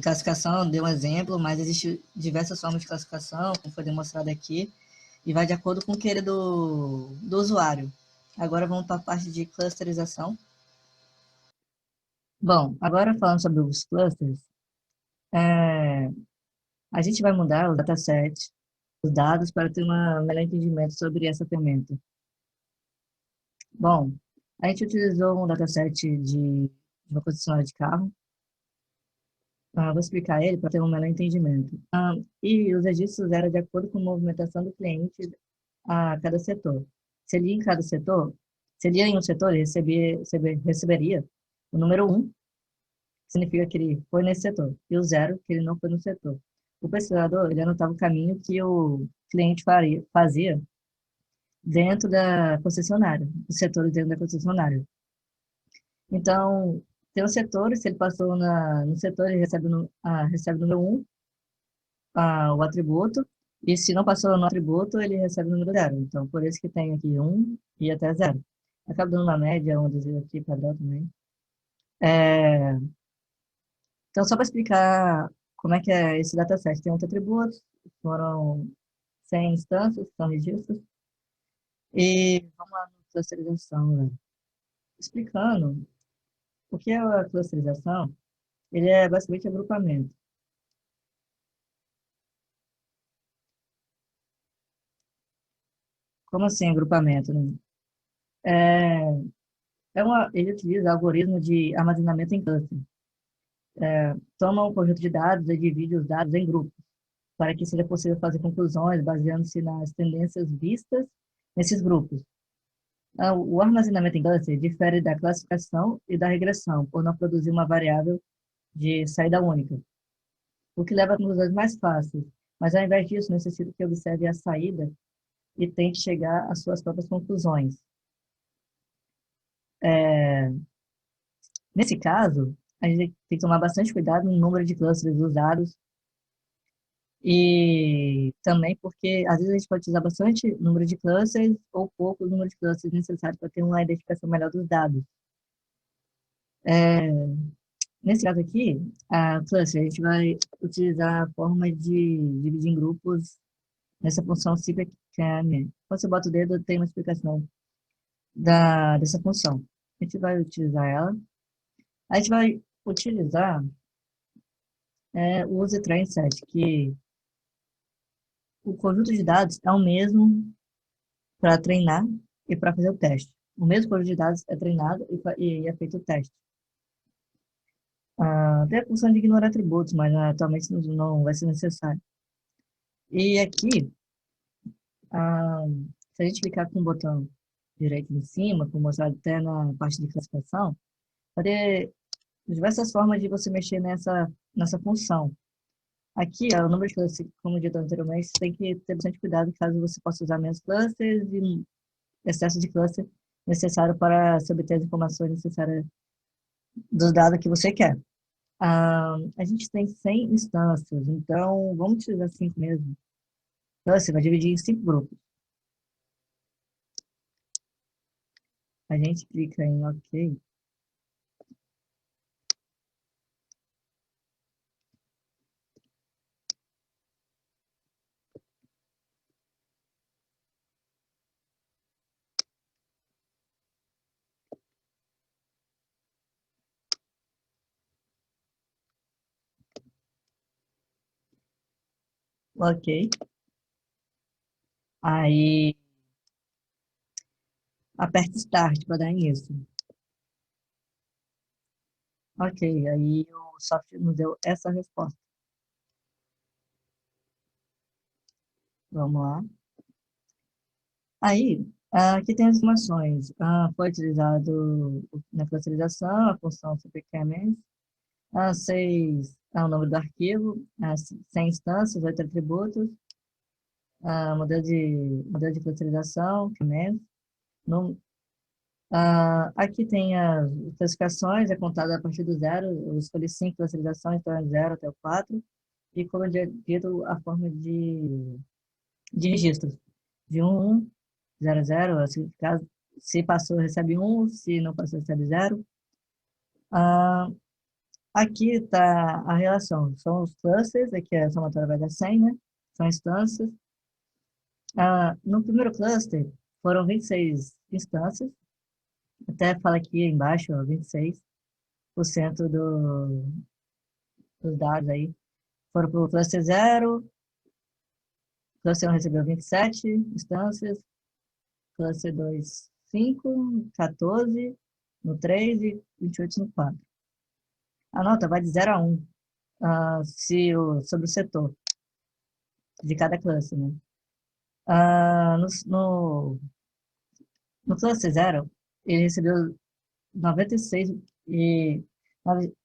classificação, deu um exemplo, mas existem diversas formas de classificação, como foi demonstrado aqui, e vai de acordo com o querer do usuário. Agora vamos para a parte de clusterização. Bom, agora falando sobre os clusters, a gente vai mudar o dataset, os dados, para ter um melhor entendimento sobre essa ferramenta. Bom, a gente utilizou um dataset de uma concessionária de carro. Vou explicar ele para ter um melhor entendimento. E os registros eram de acordo com a movimentação do cliente a cada setor. Se ele ia em cada setor, se ele ia em um setor, ele receberia o número 1, que significa que ele foi nesse setor, e o 0, que ele não foi no setor. O pesquisador, ele anotava o caminho que o cliente fazia dentro da concessionária, os setores dentro da concessionária. Então, tem os setores, se ele passou no setor, ele recebe o número 1, o atributo, e se não passou no atributo, ele recebe o número 0. Então, por isso que tem aqui 1 e até 0. Acaba dando uma média, um desvio aqui, padrão também. Então, só para explicar como é que é esse dataset. Tem 8 atributos, foram 100 instâncias, que são registros. E vamos lá na clusterização, né? Explicando o que é a clusterização, ele é basicamente agrupamento. Como assim agrupamento, né? É, ele utiliza algoritmo de armazenamento em cluster. Toma um conjunto de dados e divide os dados em grupos, para que seja possível fazer conclusões baseando-se nas tendências vistas nesses grupos. O armazenamento em cluster difere da classificação e da regressão, por não produzir uma variável de saída única, o que leva a conclusões mais fáceis, mas ao invés disso, necessita que observe a saída e tente chegar às suas próprias conclusões. É, Nesse caso, a gente tem que tomar bastante cuidado no número de clusters usados e também porque às vezes a gente pode usar bastante número de clusters ou pouco número de clusters necessário para ter uma identificação melhor dos dados. É, Nesse caso aqui, a cluster, a gente vai utilizar a forma de dividir em grupos nessa função cPanel. Quando você bota o dedo, tem uma explicação dessa função. A gente vai utilizar ela. A gente vai utilizar o use train set, que o conjunto de dados é o mesmo para treinar e para fazer o teste. O mesmo conjunto de dados é treinado e é feito o teste. Tem a função de ignorar atributos, mas atualmente não vai ser necessário. E aqui, ah, se a gente clicar com o botão direito em cima, como mostrado até na parte de classificação, vai ter diversas formas de você mexer nessa função. Aqui, o número de clusters, como dito anteriormente, você tem que ter bastante cuidado caso você possa usar menos clusters e excesso de cluster necessário para se obter as informações necessárias dos dados que você quer. A gente tem 100 instâncias, então vamos utilizar 5 mesmo. Então, você vai dividir em 5 grupos. A gente clica em OK. OK. Aí, aperta Start para dar início. OK, aí o software nos deu essa resposta. Vamos lá. Aí, aqui tem as informações. Foi utilizado na clusterização, a função cpkmn. 6 é o nome do arquivo, 100 instâncias, 8 atributos, modelo de clusterização, kmn. Aqui tem as classificações, é contado a partir do zero. Eu escolhi 5 clusterizações, então é 0 até o 4. E como eu dito, a forma de registros. De 1, 0, 0, assim, se passou, recebe 1, se não passou, recebe 0. Aqui está a relação. São os clusters, aqui a somatória vai dar 100, né? São instâncias. No primeiro cluster, foram 26 instâncias. Até fala aqui embaixo, ó, 26% dos dados aí foram para o cluster 0. O cluster 1 recebeu 27 instâncias. Cluster 2, 5, 14 no 3 e 28 no 4. A nota vai de 0 a 1 sobre o setor de cada cluster, né? No cluster 0, ele recebeu 96 e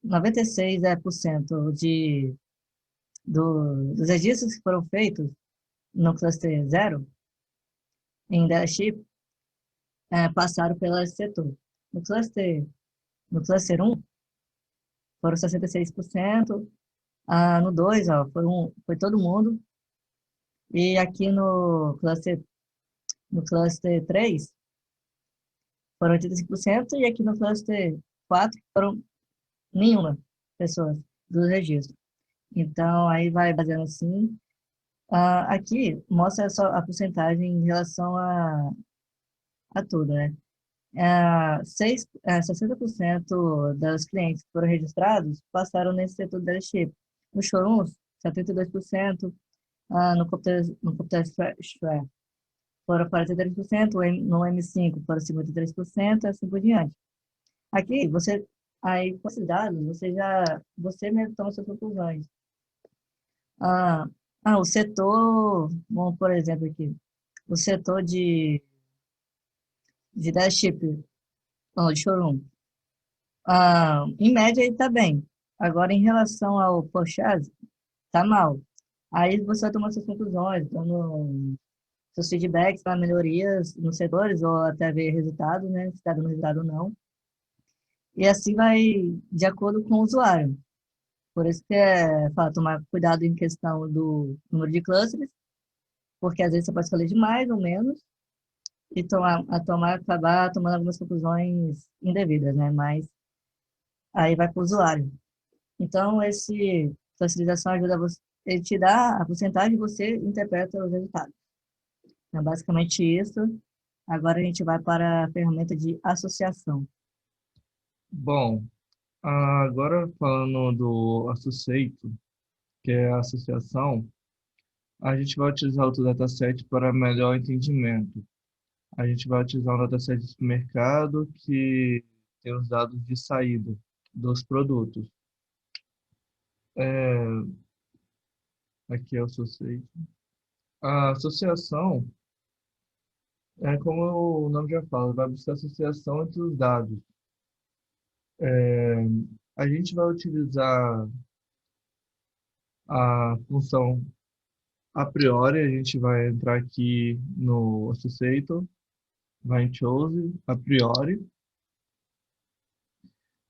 96% dos registros que foram feitos no cluster 0 em data chip passaram pelo setor. No cluster 1 foram 66%. No 2, ó, foi todo mundo. E aqui no cluster 3 foram 85%, e aqui no cluster 4 foram nenhuma pessoa do registro. Então, aí vai baseando assim. Aqui mostra só a porcentagem em relação a tudo, né? 60% dos clientes que foram registrados passaram nesse setor da chip. No showrooms, 72%, no Computer Share foram 43%, no M5 foram 53%, assim por diante. Aqui, com esses dados, você mesmo toma suas conclusões. Ah, o setor, bom, por exemplo aqui, o setor de dash chip, não, de showroom. Em média, ele está bem. Agora, em relação ao Porchat, está mal. Aí você vai tomar suas conclusões, dando seus feedbacks para melhorias nos setores, ou até ver resultado, né? Se está dando resultado ou não. E assim vai de acordo com o usuário. Por isso que fala, tomar cuidado em questão do número de clusters, porque às vezes você pode escolher de mais ou menos, e acabar tomando algumas conclusões indevidas, né? Mas aí vai para o usuário. Então, esse facilitação ajuda você, ele te dá a porcentagem e você interpreta os resultados. É basicamente isso. Agora a gente vai para a ferramenta de associação. Bom, agora falando do Associate, que é a associação, a gente vai utilizar o dataset para melhor entendimento. A gente vai utilizar um dataset de mercado que tem os dados de saída dos produtos. É, aqui é o Associate. A associação é como o nome já fala, vai buscar associação entre os dados. É, a gente vai utilizar a função a priori, a gente vai entrar aqui no Associator, vai em Chose, a priori.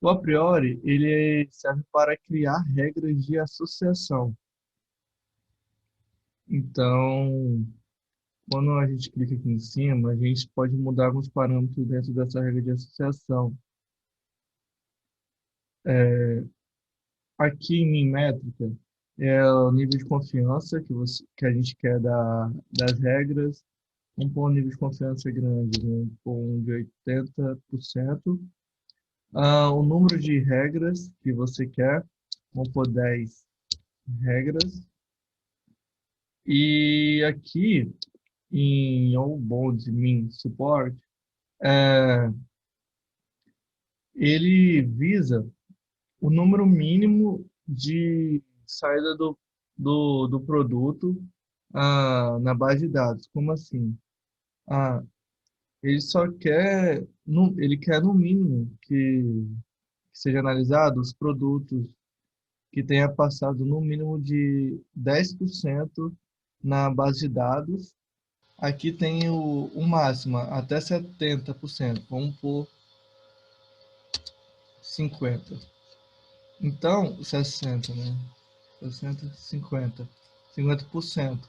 O a priori, ele serve para criar regras de associação. Então, quando a gente clica aqui em cima, a gente pode mudar alguns parâmetros dentro dessa regra de associação. Aqui em métrica, é o nível de confiança que a gente quer das regras. Vamos pôr um nível de confiança grande, vamos pôr um de 80%. O número de regras que você quer, vamos pôr 10 regras. E aqui em All Bold Mean Support, é, ele visa o número mínimo de saída do produto na base de dados. Como assim? Ah, ele só quer, ele quer no mínimo que seja analisado os produtos que tenha passado no mínimo de 10% na base de dados. Aqui tem o máximo, até 70%. Vamos por 50. Então, 60, né? 60, 50. 50%.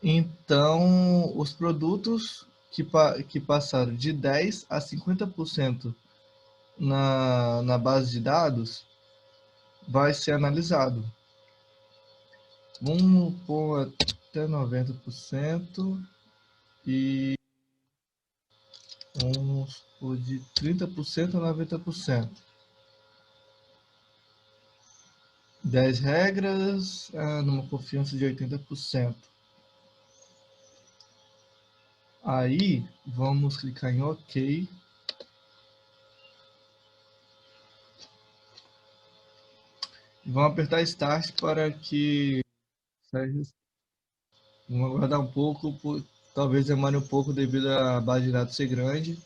Então, os produtos que passaram de 10 a 50% na base de dados vai ser analisado. Vamos pôr até 90% e vamos pôr de 30% a 90%. 10 regras, numa confiança de 80%. Aí, vamos clicar em OK. Vamos apertar Start para que vamos aguardar um pouco, talvez demore um pouco devido à base de dados ser grande.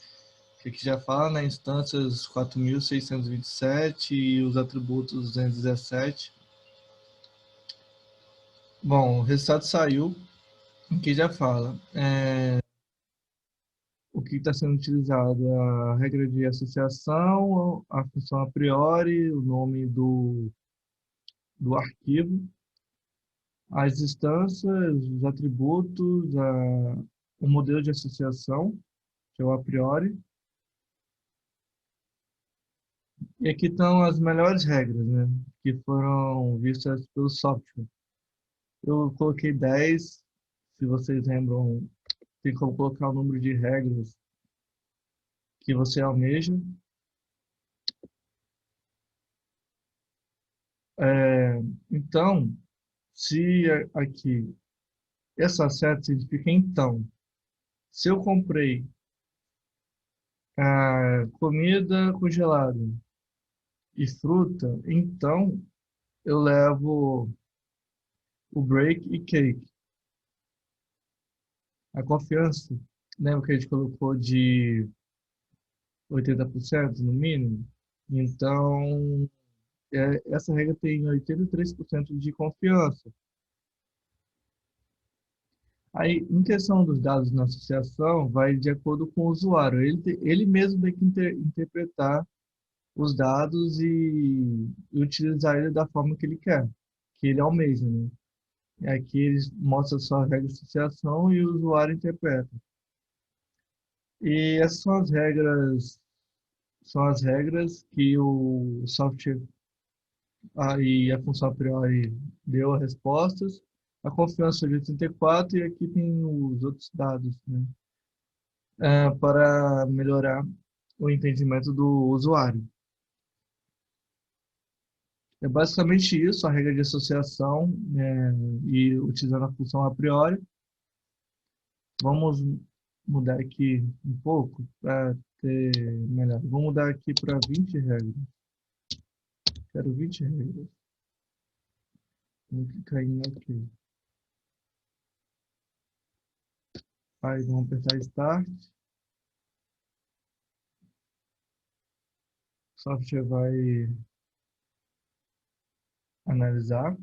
Que aqui já fala, né, instâncias 4.627 e os atributos 217. Bom, o resultado saiu, aqui já fala o que está sendo utilizado, a regra de associação, a função a priori, o nome do arquivo, as instâncias, os atributos, o modelo de associação, que é o a priori. E aqui estão as melhores regras, né, que foram vistas pelo software. Eu coloquei 10, se vocês lembram, tem como colocar o número de regras que você almeja. Então, se aqui essa seta significa então, se eu comprei comida congelada e fruta, então eu levo o break e cake. A confiança, lembra que a gente colocou de 80% no mínimo? Então, essa regra tem 83% de confiança. Aí, em questão dos dados na associação, vai de acordo com o usuário. Ele mesmo tem que interpretar os dados e utilizar ele da forma que ele quer, que ele almeja, né? E aqui eles mostram só a regra de associação e o usuário interpreta. E essas são as regras que o software e a função a priori deu as respostas. A confiança de 84 e aqui tem os outros dados, né? Para melhorar o entendimento do usuário. É basicamente isso, a regra de associação, e utilizando a função a priori. Vamos mudar aqui um pouco para ter melhor. Vou mudar aqui para 20 regras. Quero 20 regras. Vamos clicar em OK. Aí vamos apertar Start. O software vai analisar.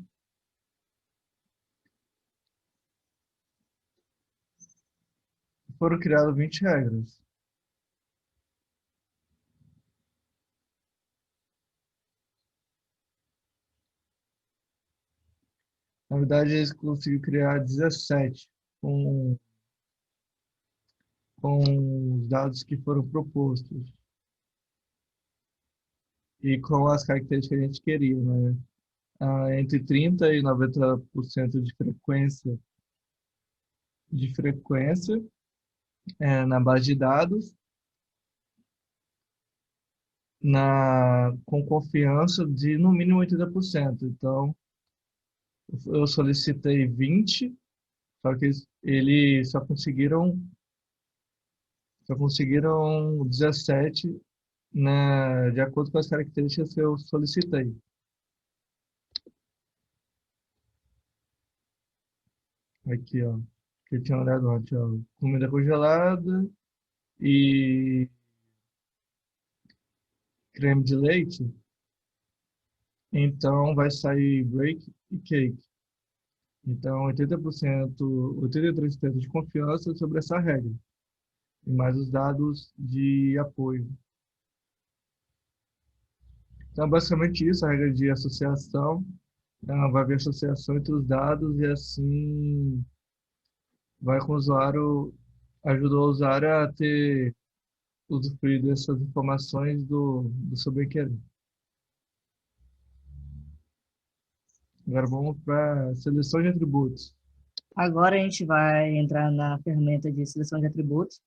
Foram criadas 20 regras. Na verdade, eles conseguiram criar 17 com, com os dados que foram propostos e com as características que a gente queria, né? Entre 30 e 90% de frequência na base de dados, com confiança de no mínimo 80%. Então, eu solicitei 20, só que eles só conseguiram 17, né, de acordo com as características que eu solicitei. Aqui, ó, que eu tinha olhado antes, ó, comida congelada e creme de leite, então vai sair break e cake. Então, 80%, 83% de confiança sobre essa regra, e mais os dados de apoio. Então, basicamente isso, a regra de associação, vai haver associação entre os dados e assim vai com o usuário, ajudou o usuário a ter usufruído dessas informações do seu bem-querer. Agora vamos para seleção de atributos. Agora a gente vai entrar na ferramenta de seleção de atributos,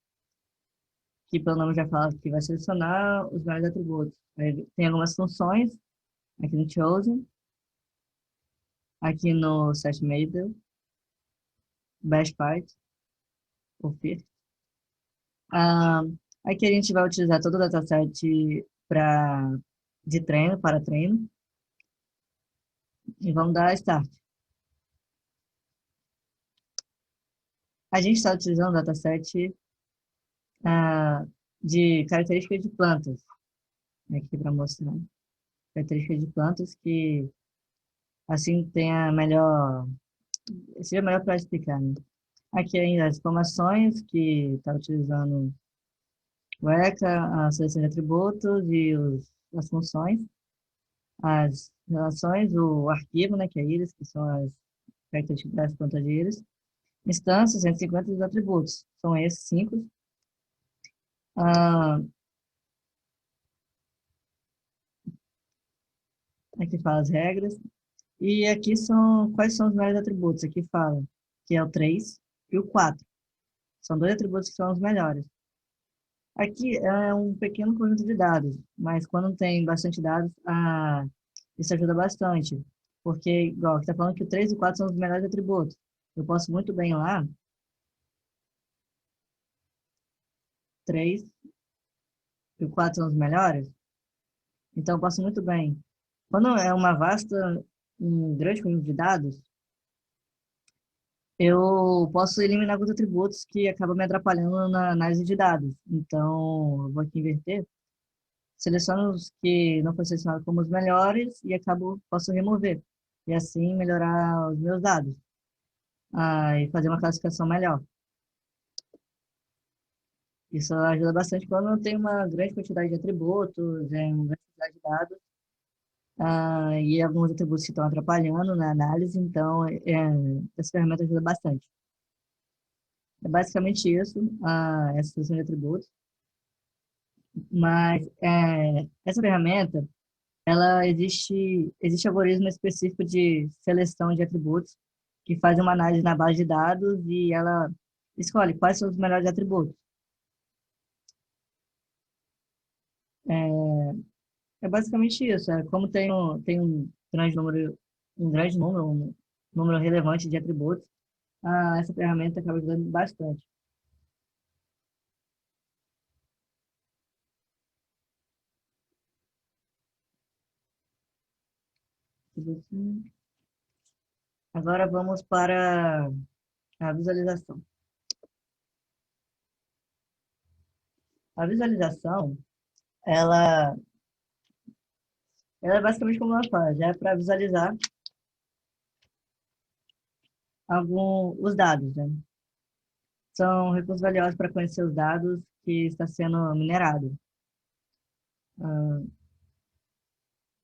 que pelo nome já fala que vai selecionar os vários atributos. Aí tem algumas funções, aqui no Chosen, aqui no SetMiddle, Best Part, ou First. Aqui a gente vai utilizar todo o dataset de treino, para treino. E vamos dar Start. A gente está utilizando o dataset de características de plantas. Aqui para mostrar. Características de plantas que assim seja melhor para explicar, né? Aqui ainda as informações que está utilizando o ECA, a seleção de atributos e as funções, as relações, o arquivo, né, que é íris, que são as características das plantas de íris, instâncias, 150 dos atributos, são esses 5. Aqui fala as regras. E aqui quais são os melhores atributos. Aqui fala que é o 3 e o 4. São 2 atributos que são os melhores. Aqui é um pequeno conjunto de dados, mas quando tem bastante dados, isso ajuda bastante. Porque, igual, você está falando que o 3 e o 4 são os melhores atributos. Eu posso muito bem ir lá, 3 e o 4 são os melhores, então eu posso muito bem. Quando é um grande conjunto de dados, eu posso eliminar alguns atributos que acabam me atrapalhando na análise de dados. Então, eu vou aqui inverter, seleciono os que não foram selecionados como os melhores e posso remover. E assim melhorar os meus dados. E fazer uma classificação melhor. Isso ajuda bastante quando eu tenho uma grande quantidade de atributos, uma grande quantidade de dados, e alguns atributos que estão atrapalhando na análise, então essa ferramenta ajuda bastante. É basicamente isso, essa seleção de atributos. Mas essa ferramenta, existe algoritmo específico de seleção de atributos que faz uma análise na base de dados e ela escolhe quais são os melhores atributos. É basicamente isso. Como tem um grande número, um número relevante de atributos, essa ferramenta acaba ajudando bastante. Agora vamos para a visualização. A visualização, ela, ela é basicamente como ela faz, é para visualizar os dados, né? São recursos valiosos para conhecer os dados que está sendo minerado.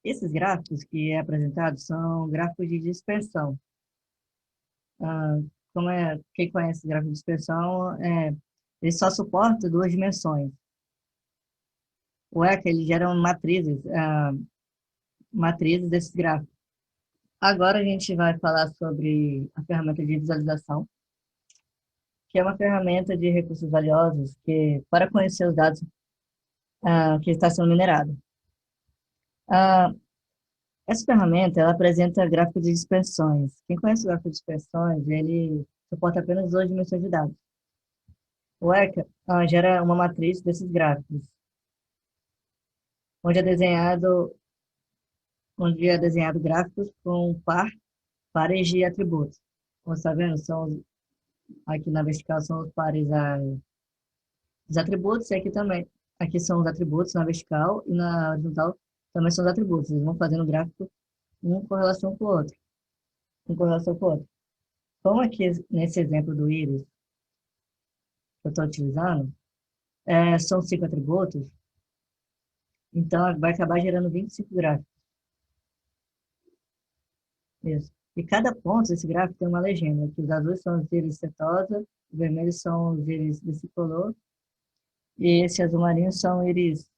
Esses gráficos que é apresentado são gráficos de dispersão. Ah, quem conhece gráfico de dispersão, ele só suporta duas dimensões. O ECA, ele gera matrizes desses gráficos. Agora a gente vai falar sobre a ferramenta de visualização, que é uma ferramenta de recursos valiosos para conhecer os dados que está sendo minerado. Ah, essa ferramenta, ela apresenta gráficos de dispersões. Quem conhece o gráfico de dispersões, ele suporta apenas duas dimensões de dados. O ECA gera uma matriz desses gráficos, onde é desenhado, gráficos com pares de atributos. Como você está vendo, aqui na vertical são os pares dos atributos, e aqui também. Aqui são os atributos na vertical e na horizontal também são os atributos. Eles vão fazendo o gráfico um com relação com o outro. Um com relação com o outro. Como aqui nesse exemplo do íris que eu estou utilizando, são 5 atributos, então vai acabar gerando 25 gráficos. Isso. E cada ponto desse gráfico tem uma legenda, que os azuis são os íris setosa, os vermelhos são os íris decicolor, e esse azul marinho são íris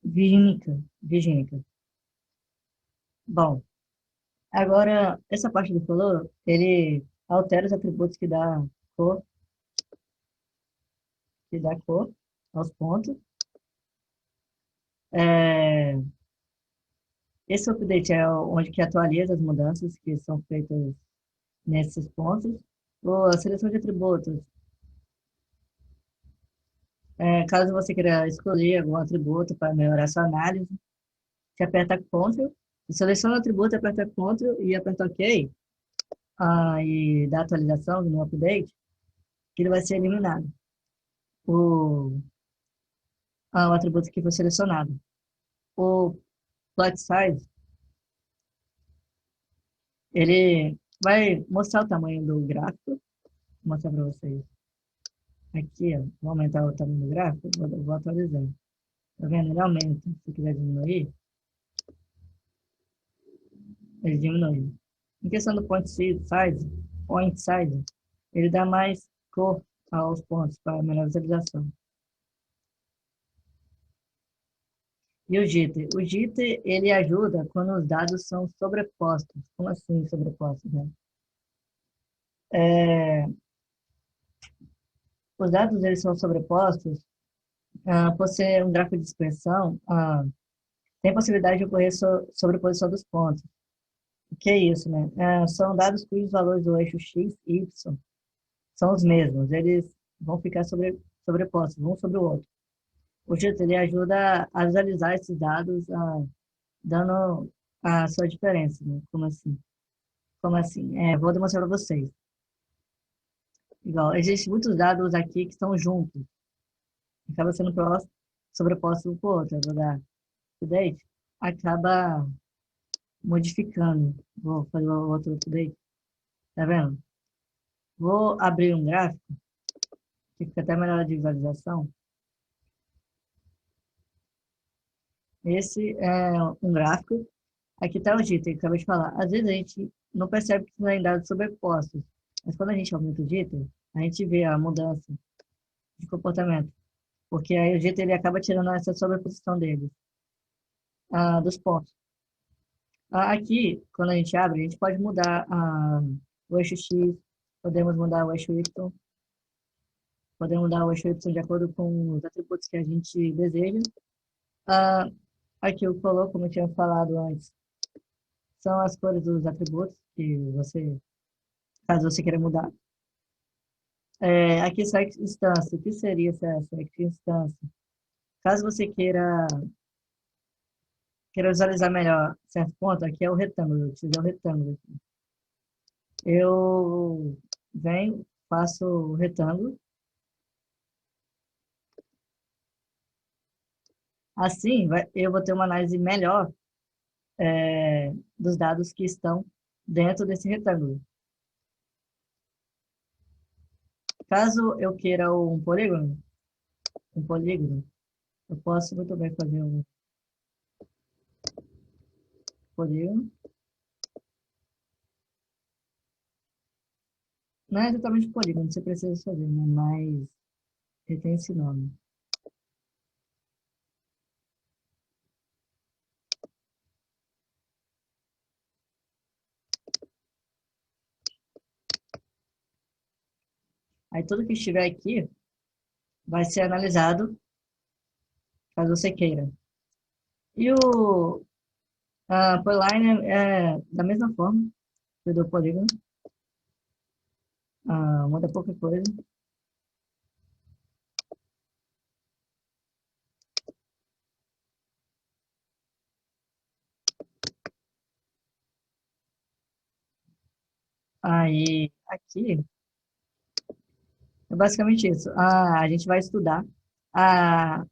virgínica. Bom, agora, essa parte do color, ele altera os atributos cor, que dá cor aos pontos. É, esse update é onde que atualiza as mudanças que são feitas nesses pontos. A seleção de atributos. Caso você queira escolher algum atributo para melhorar sua análise, você aperta Ctrl, seleciona o atributo, aperta Ctrl e aperta OK, e dá atualização no update, que ele vai ser eliminado. O atributo que foi selecionado. O plot size, ele vai mostrar o tamanho do gráfico. Vou mostrar para vocês. Aqui, ó, vou aumentar o tamanho do gráfico, vou atualizar. Tá vendo? Ele aumenta. Se quiser diminuir, ele diminui. Em questão do point size, ele dá mais cor aos pontos para melhor visualização. E o jitter? O jitter, ele ajuda quando os dados são sobrepostos. Como assim sobrepostos, né? Os dados, eles são sobrepostos Por ser um gráfico de dispersão, tem possibilidade de ocorrer sobreposição dos pontos. O que é isso, né? São dados cujos valores do eixo x e y são os mesmos. Eles vão ficar sobrepostos, um sobre o outro. O jeito ele ajuda a visualizar esses dados, dando a sua diferença, né? Como assim? Como assim? Vou demonstrar para vocês. Igual, existem muitos dados aqui que estão juntos. Acaba sendo sobreposto um para o outro. Eu vou dar update. Acaba modificando. Vou fazer o outro update. Tá vendo? Vou abrir um gráfico, que fica até melhor de visualização. Esse é um gráfico. Aqui está o dito, que eu acabei de falar. Às vezes a gente não percebe que não é dados sobrepostos. Mas quando a gente aumenta o dito, a gente vê a mudança de comportamento. Porque aí o dito ele acaba tirando essa sobreposição dele, dos pontos. Aqui, quando a gente abre, a gente pode mudar o eixo X, podemos mudar o eixo Y, podemos mudar o eixo Y de acordo com os atributos que a gente deseja. Aqui o color, como eu tinha falado antes, são as cores dos atributos que caso você queira mudar. Aqui select instância, o que seria essa select instância? Caso você queira visualizar melhor certo ponto, aqui é o retângulo, eu preciso o retângulo aqui. Eu venho, faço o retângulo. Assim, eu vou ter uma análise melhor dos dados que estão dentro desse retângulo. Caso eu queira um polígono, eu posso muito bem fazer um polígono. Não é exatamente polígono, você precisa fazer, né? Mas ele tem esse nome. Aí tudo que estiver aqui vai ser analisado, caso você queira. E o polyline é da mesma forma que o do polígono. Muda pouca coisa. Aí, aqui, é basicamente isso. A gente vai estudar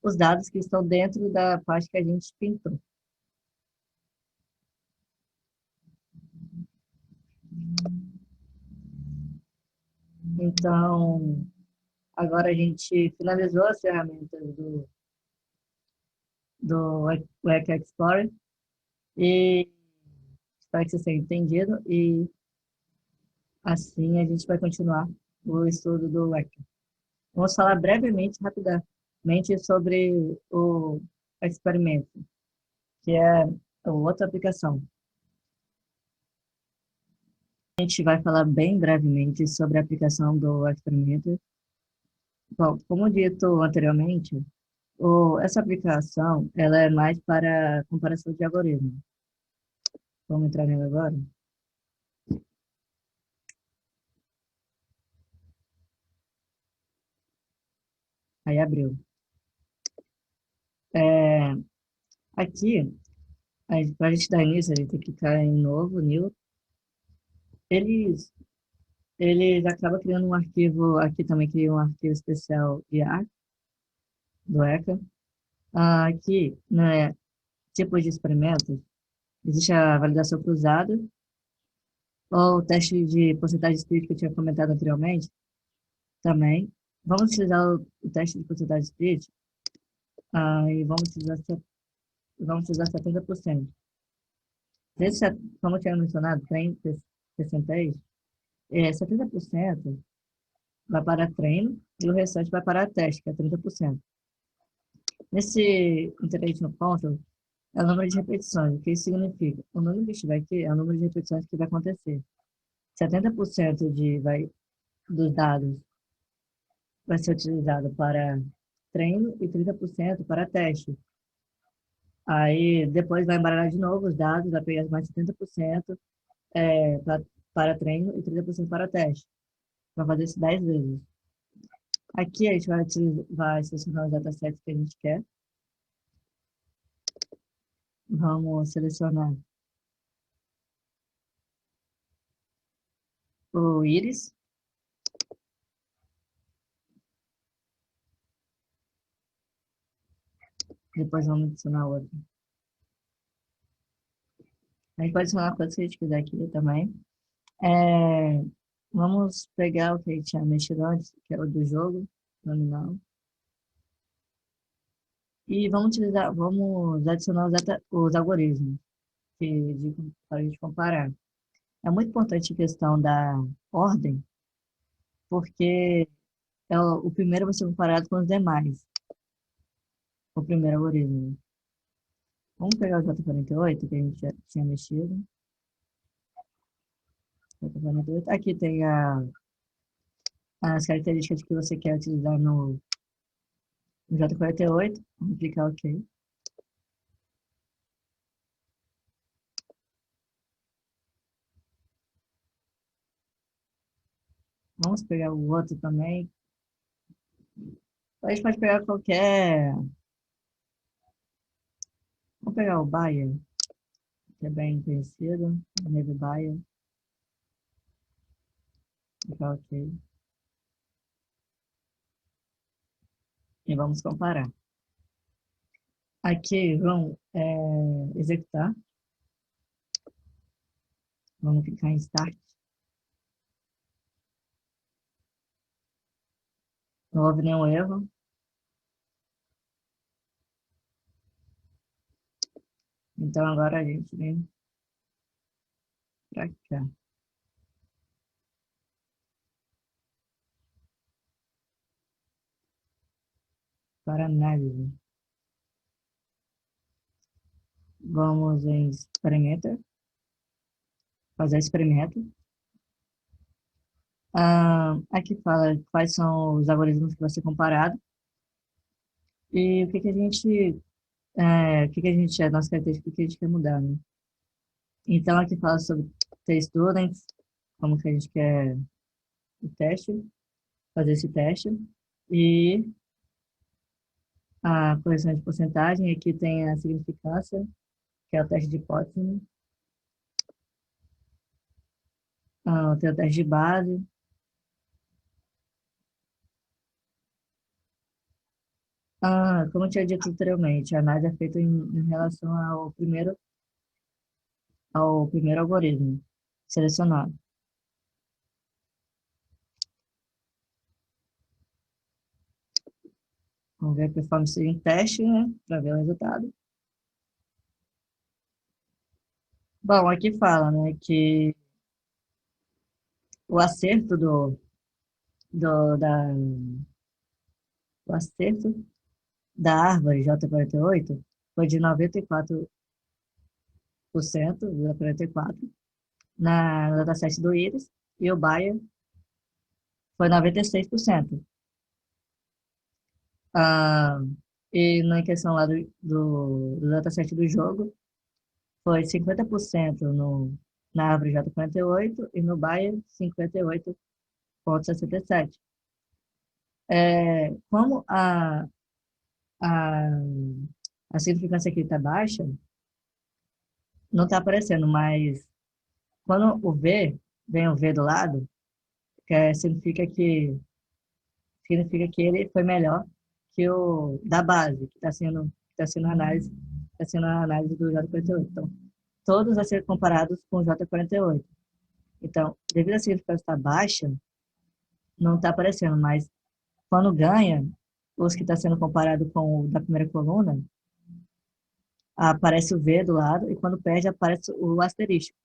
os dados que estão dentro da parte que a gente pintou. Então, agora a gente finalizou as ferramentas do Weka Explorer e espero que vocês tenham entendido e assim a gente vai continuar o estudo do Weka. Vamos falar brevemente, rapidamente, sobre o experimento, que é outra aplicação. A gente vai falar bem brevemente sobre a aplicação do experimento. Bom, como dito anteriormente, essa aplicação ela é mais para comparação de algoritmos. Vamos entrar nela agora? Aí abriu. Aqui, para a gente dar início, a gente tem que clicar em novo, new. Eles acabam criando um arquivo, aqui também cria um arquivo especial de AR, do ECA. Aqui, né, tipos de experimentos, existe a validação cruzada, ou o teste de porcentagem de split que eu tinha comentado anteriormente, também. Vamos utilizar o teste de porcentagem de split, e vamos utilizar 70%. Como eu tinha mencionado, 30%, 70% vai para treino e o restante vai para teste, que é 30%. Nesse Iteration Control, é o número de repetições. O que isso significa? O número que estiver aqui é o número de repetições que vai acontecer. 70% dos dados vai ser utilizado para treino e 30% para teste. Aí depois vai embaralhar de novo os dados, vai pegar mais 70% para treino e 30% para teste. Vai fazer isso 10 vezes. Aqui a gente vai selecionar os datasets que a gente quer. Vamos selecionar o íris. Depois vamos adicionar outro. A gente pode adicionar quantos que a gente quiser aqui também. Vamos pegar o que a gente tinha mexido antes, que é o do jogo nominal. E vamos adicionar os algoritmos para a gente comparar. É muito importante a questão da ordem, porque o primeiro vai ser comparado com os demais. O primeiro algoritmo. Vamos pegar o J48, que a gente já tinha mexido. J48. Aqui tem as características que você quer utilizar no J48. Vamos clicar OK. Vamos pegar o outro também. A gente pode pegar qualquer... Vamos pegar o Bayer, que é bem conhecido. O Neve Bayer. Clicar OK. E vamos comparar. Aqui vamos executar. Vamos clicar em Start. Não houve nenhum erro. Então agora a gente vem para cá. Para análise. Vamos em Experimenter. Fazer experimento. Aqui fala quais são os algoritmos que vai ser comparado. E o que que a gente nossa característica, o que a gente quer mudar, né? Então, aqui fala sobre T-Students, como que a gente quer o teste, fazer esse teste. E a correção de porcentagem, aqui tem a significância, que é o teste de hipótese. Tem o teste de base. Como eu tinha dito anteriormente, a análise é feita em relação ao primeiro algoritmo selecionado. Vamos ver a performance em teste, né, para ver o resultado. Bom, aqui fala, né, que o acerto o acerto da árvore J48 foi de 94%, 44%, no dataset do íris, e o Bayer foi 96%. E na questão lá do dataset do jogo, foi 50% na árvore J48 e no Bayer 58,67%. Como a, a significância aqui está baixa, não está aparecendo, mas quando vem o V do lado, significa que ele foi melhor que o da base, que está sendo a análise do J48. Então, todos vão ser comparados com o J48. Então, devido a significância estar baixa, não está aparecendo, mas quando ganha, os que está sendo comparado com o da primeira coluna, aparece o V do lado, e quando perde, aparece o asterisco.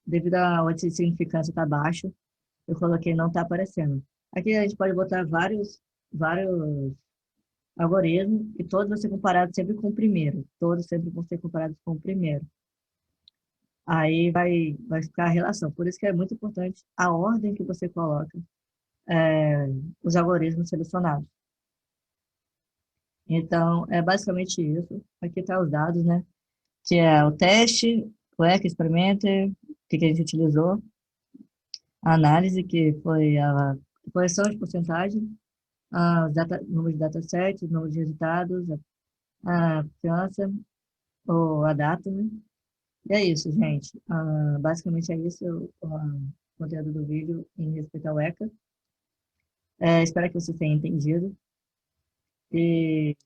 Devido a significância estar baixo, eu coloquei não está aparecendo. Aqui a gente pode botar vários algoritmos, e todos vão ser comparados sempre com o primeiro. Todos sempre vão ser comparados com o primeiro. aí vai ficar a relação. Por isso que é muito importante a ordem que você coloca os algoritmos selecionados. Então, é basicamente isso. Aqui está os dados, né? Que é o teste, o experimenter, o que a gente utilizou, a análise, que foi a correção de porcentagem, número de datasets, número de resultados, a confiança, ou a data, né? E é isso, gente. Basicamente é isso o conteúdo do vídeo em respeito ao ECA. Espero que vocês tenham entendido. E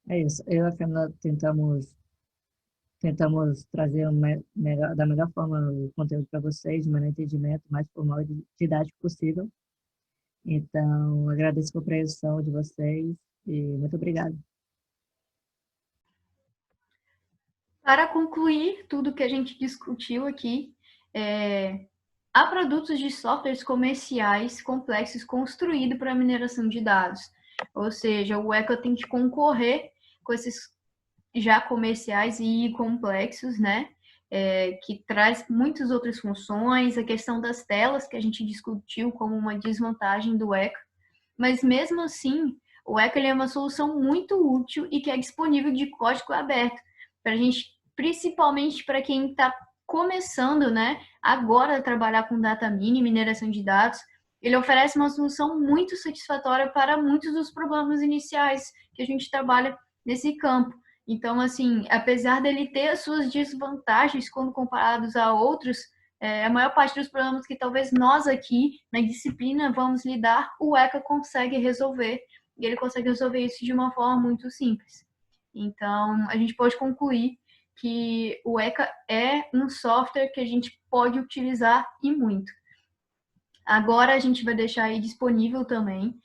é isso. Eu e a Fernanda tentamos trazer da melhor forma o conteúdo para vocês, de maneira entendimento mais formal e didático possível. Então, agradeço a compreensão de vocês e muito obrigado. Para concluir tudo que a gente discutiu aqui, há produtos de softwares comerciais complexos construídos para mineração de dados. Ou seja, o ECA tem que concorrer com esses já comerciais e complexos, né? Que traz muitas outras funções, a questão das telas que a gente discutiu como uma desvantagem do ECA, mas mesmo assim, o ECA é uma solução muito útil e que é disponível de código aberto para a gente, principalmente para quem está começando, né, agora a trabalhar com data mine, mineração de dados. Ele oferece uma solução muito satisfatória para muitos dos problemas iniciais que a gente trabalha nesse campo. Então, assim, apesar dele ter as suas desvantagens quando comparados a outros, a maior parte dos problemas que talvez nós aqui na disciplina vamos lidar, o ECA consegue resolver. E ele consegue resolver isso de uma forma muito simples. Então, a gente pode concluir que o ECA é um software que a gente pode utilizar e muito. Agora a gente vai deixar aí disponível também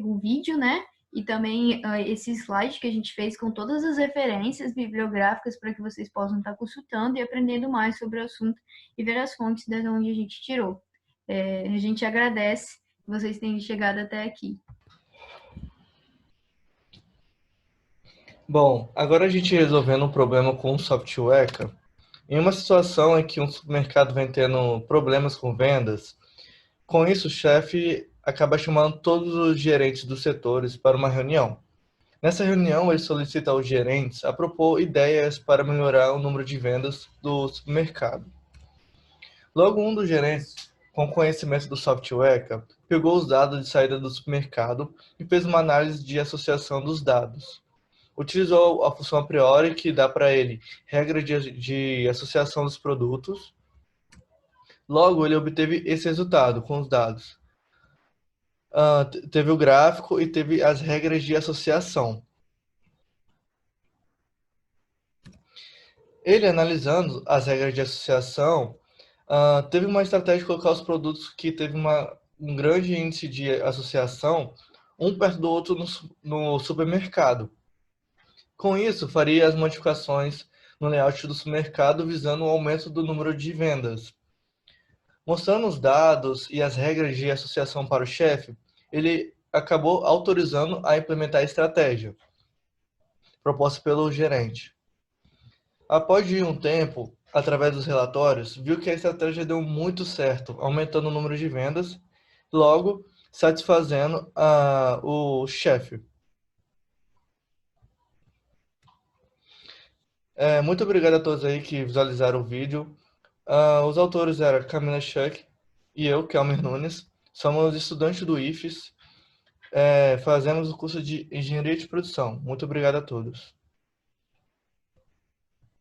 o vídeo, né? E também esse slide que a gente fez com todas as referências bibliográficas para que vocês possam estar consultando e aprendendo mais sobre o assunto e ver as fontes de onde a gente tirou. A gente agradece que vocês tenham chegado até aqui. Bom, agora a gente resolvendo um problema com o software, em uma situação em que um supermercado vem tendo problemas com vendas, com isso o chefe acaba chamando todos os gerentes dos setores para uma reunião. Nessa reunião, ele solicita aos gerentes a propor ideias para melhorar o número de vendas do supermercado. Logo, um dos gerentes, com conhecimento do software, pegou os dados de saída do supermercado e fez uma análise de associação dos dados. Utilizou a função a priori, que dá para ele regra de associação dos produtos. Logo, ele obteve esse resultado com os dados. Teve o gráfico e teve as regras de associação. Ele, analisando as regras de associação, teve uma estratégia de colocar os produtos que teve um grande índice de associação, um perto do outro no supermercado. Com isso, faria as modificações no layout do supermercado visando o aumento do número de vendas. Mostrando os dados e as regras de associação para o chefe, ele acabou autorizando a implementar a estratégia proposta pelo gerente. Após um tempo, através dos relatórios, viu que a estratégia deu muito certo, aumentando o número de vendas, logo satisfazendo o chefe. Muito obrigado a todos aí que visualizaram o vídeo. Os autores eram Camila Schuck e eu, Kelmer Nunes. Somos estudantes do IFES. Fazemos o curso de Engenharia de Produção. Muito obrigado a todos.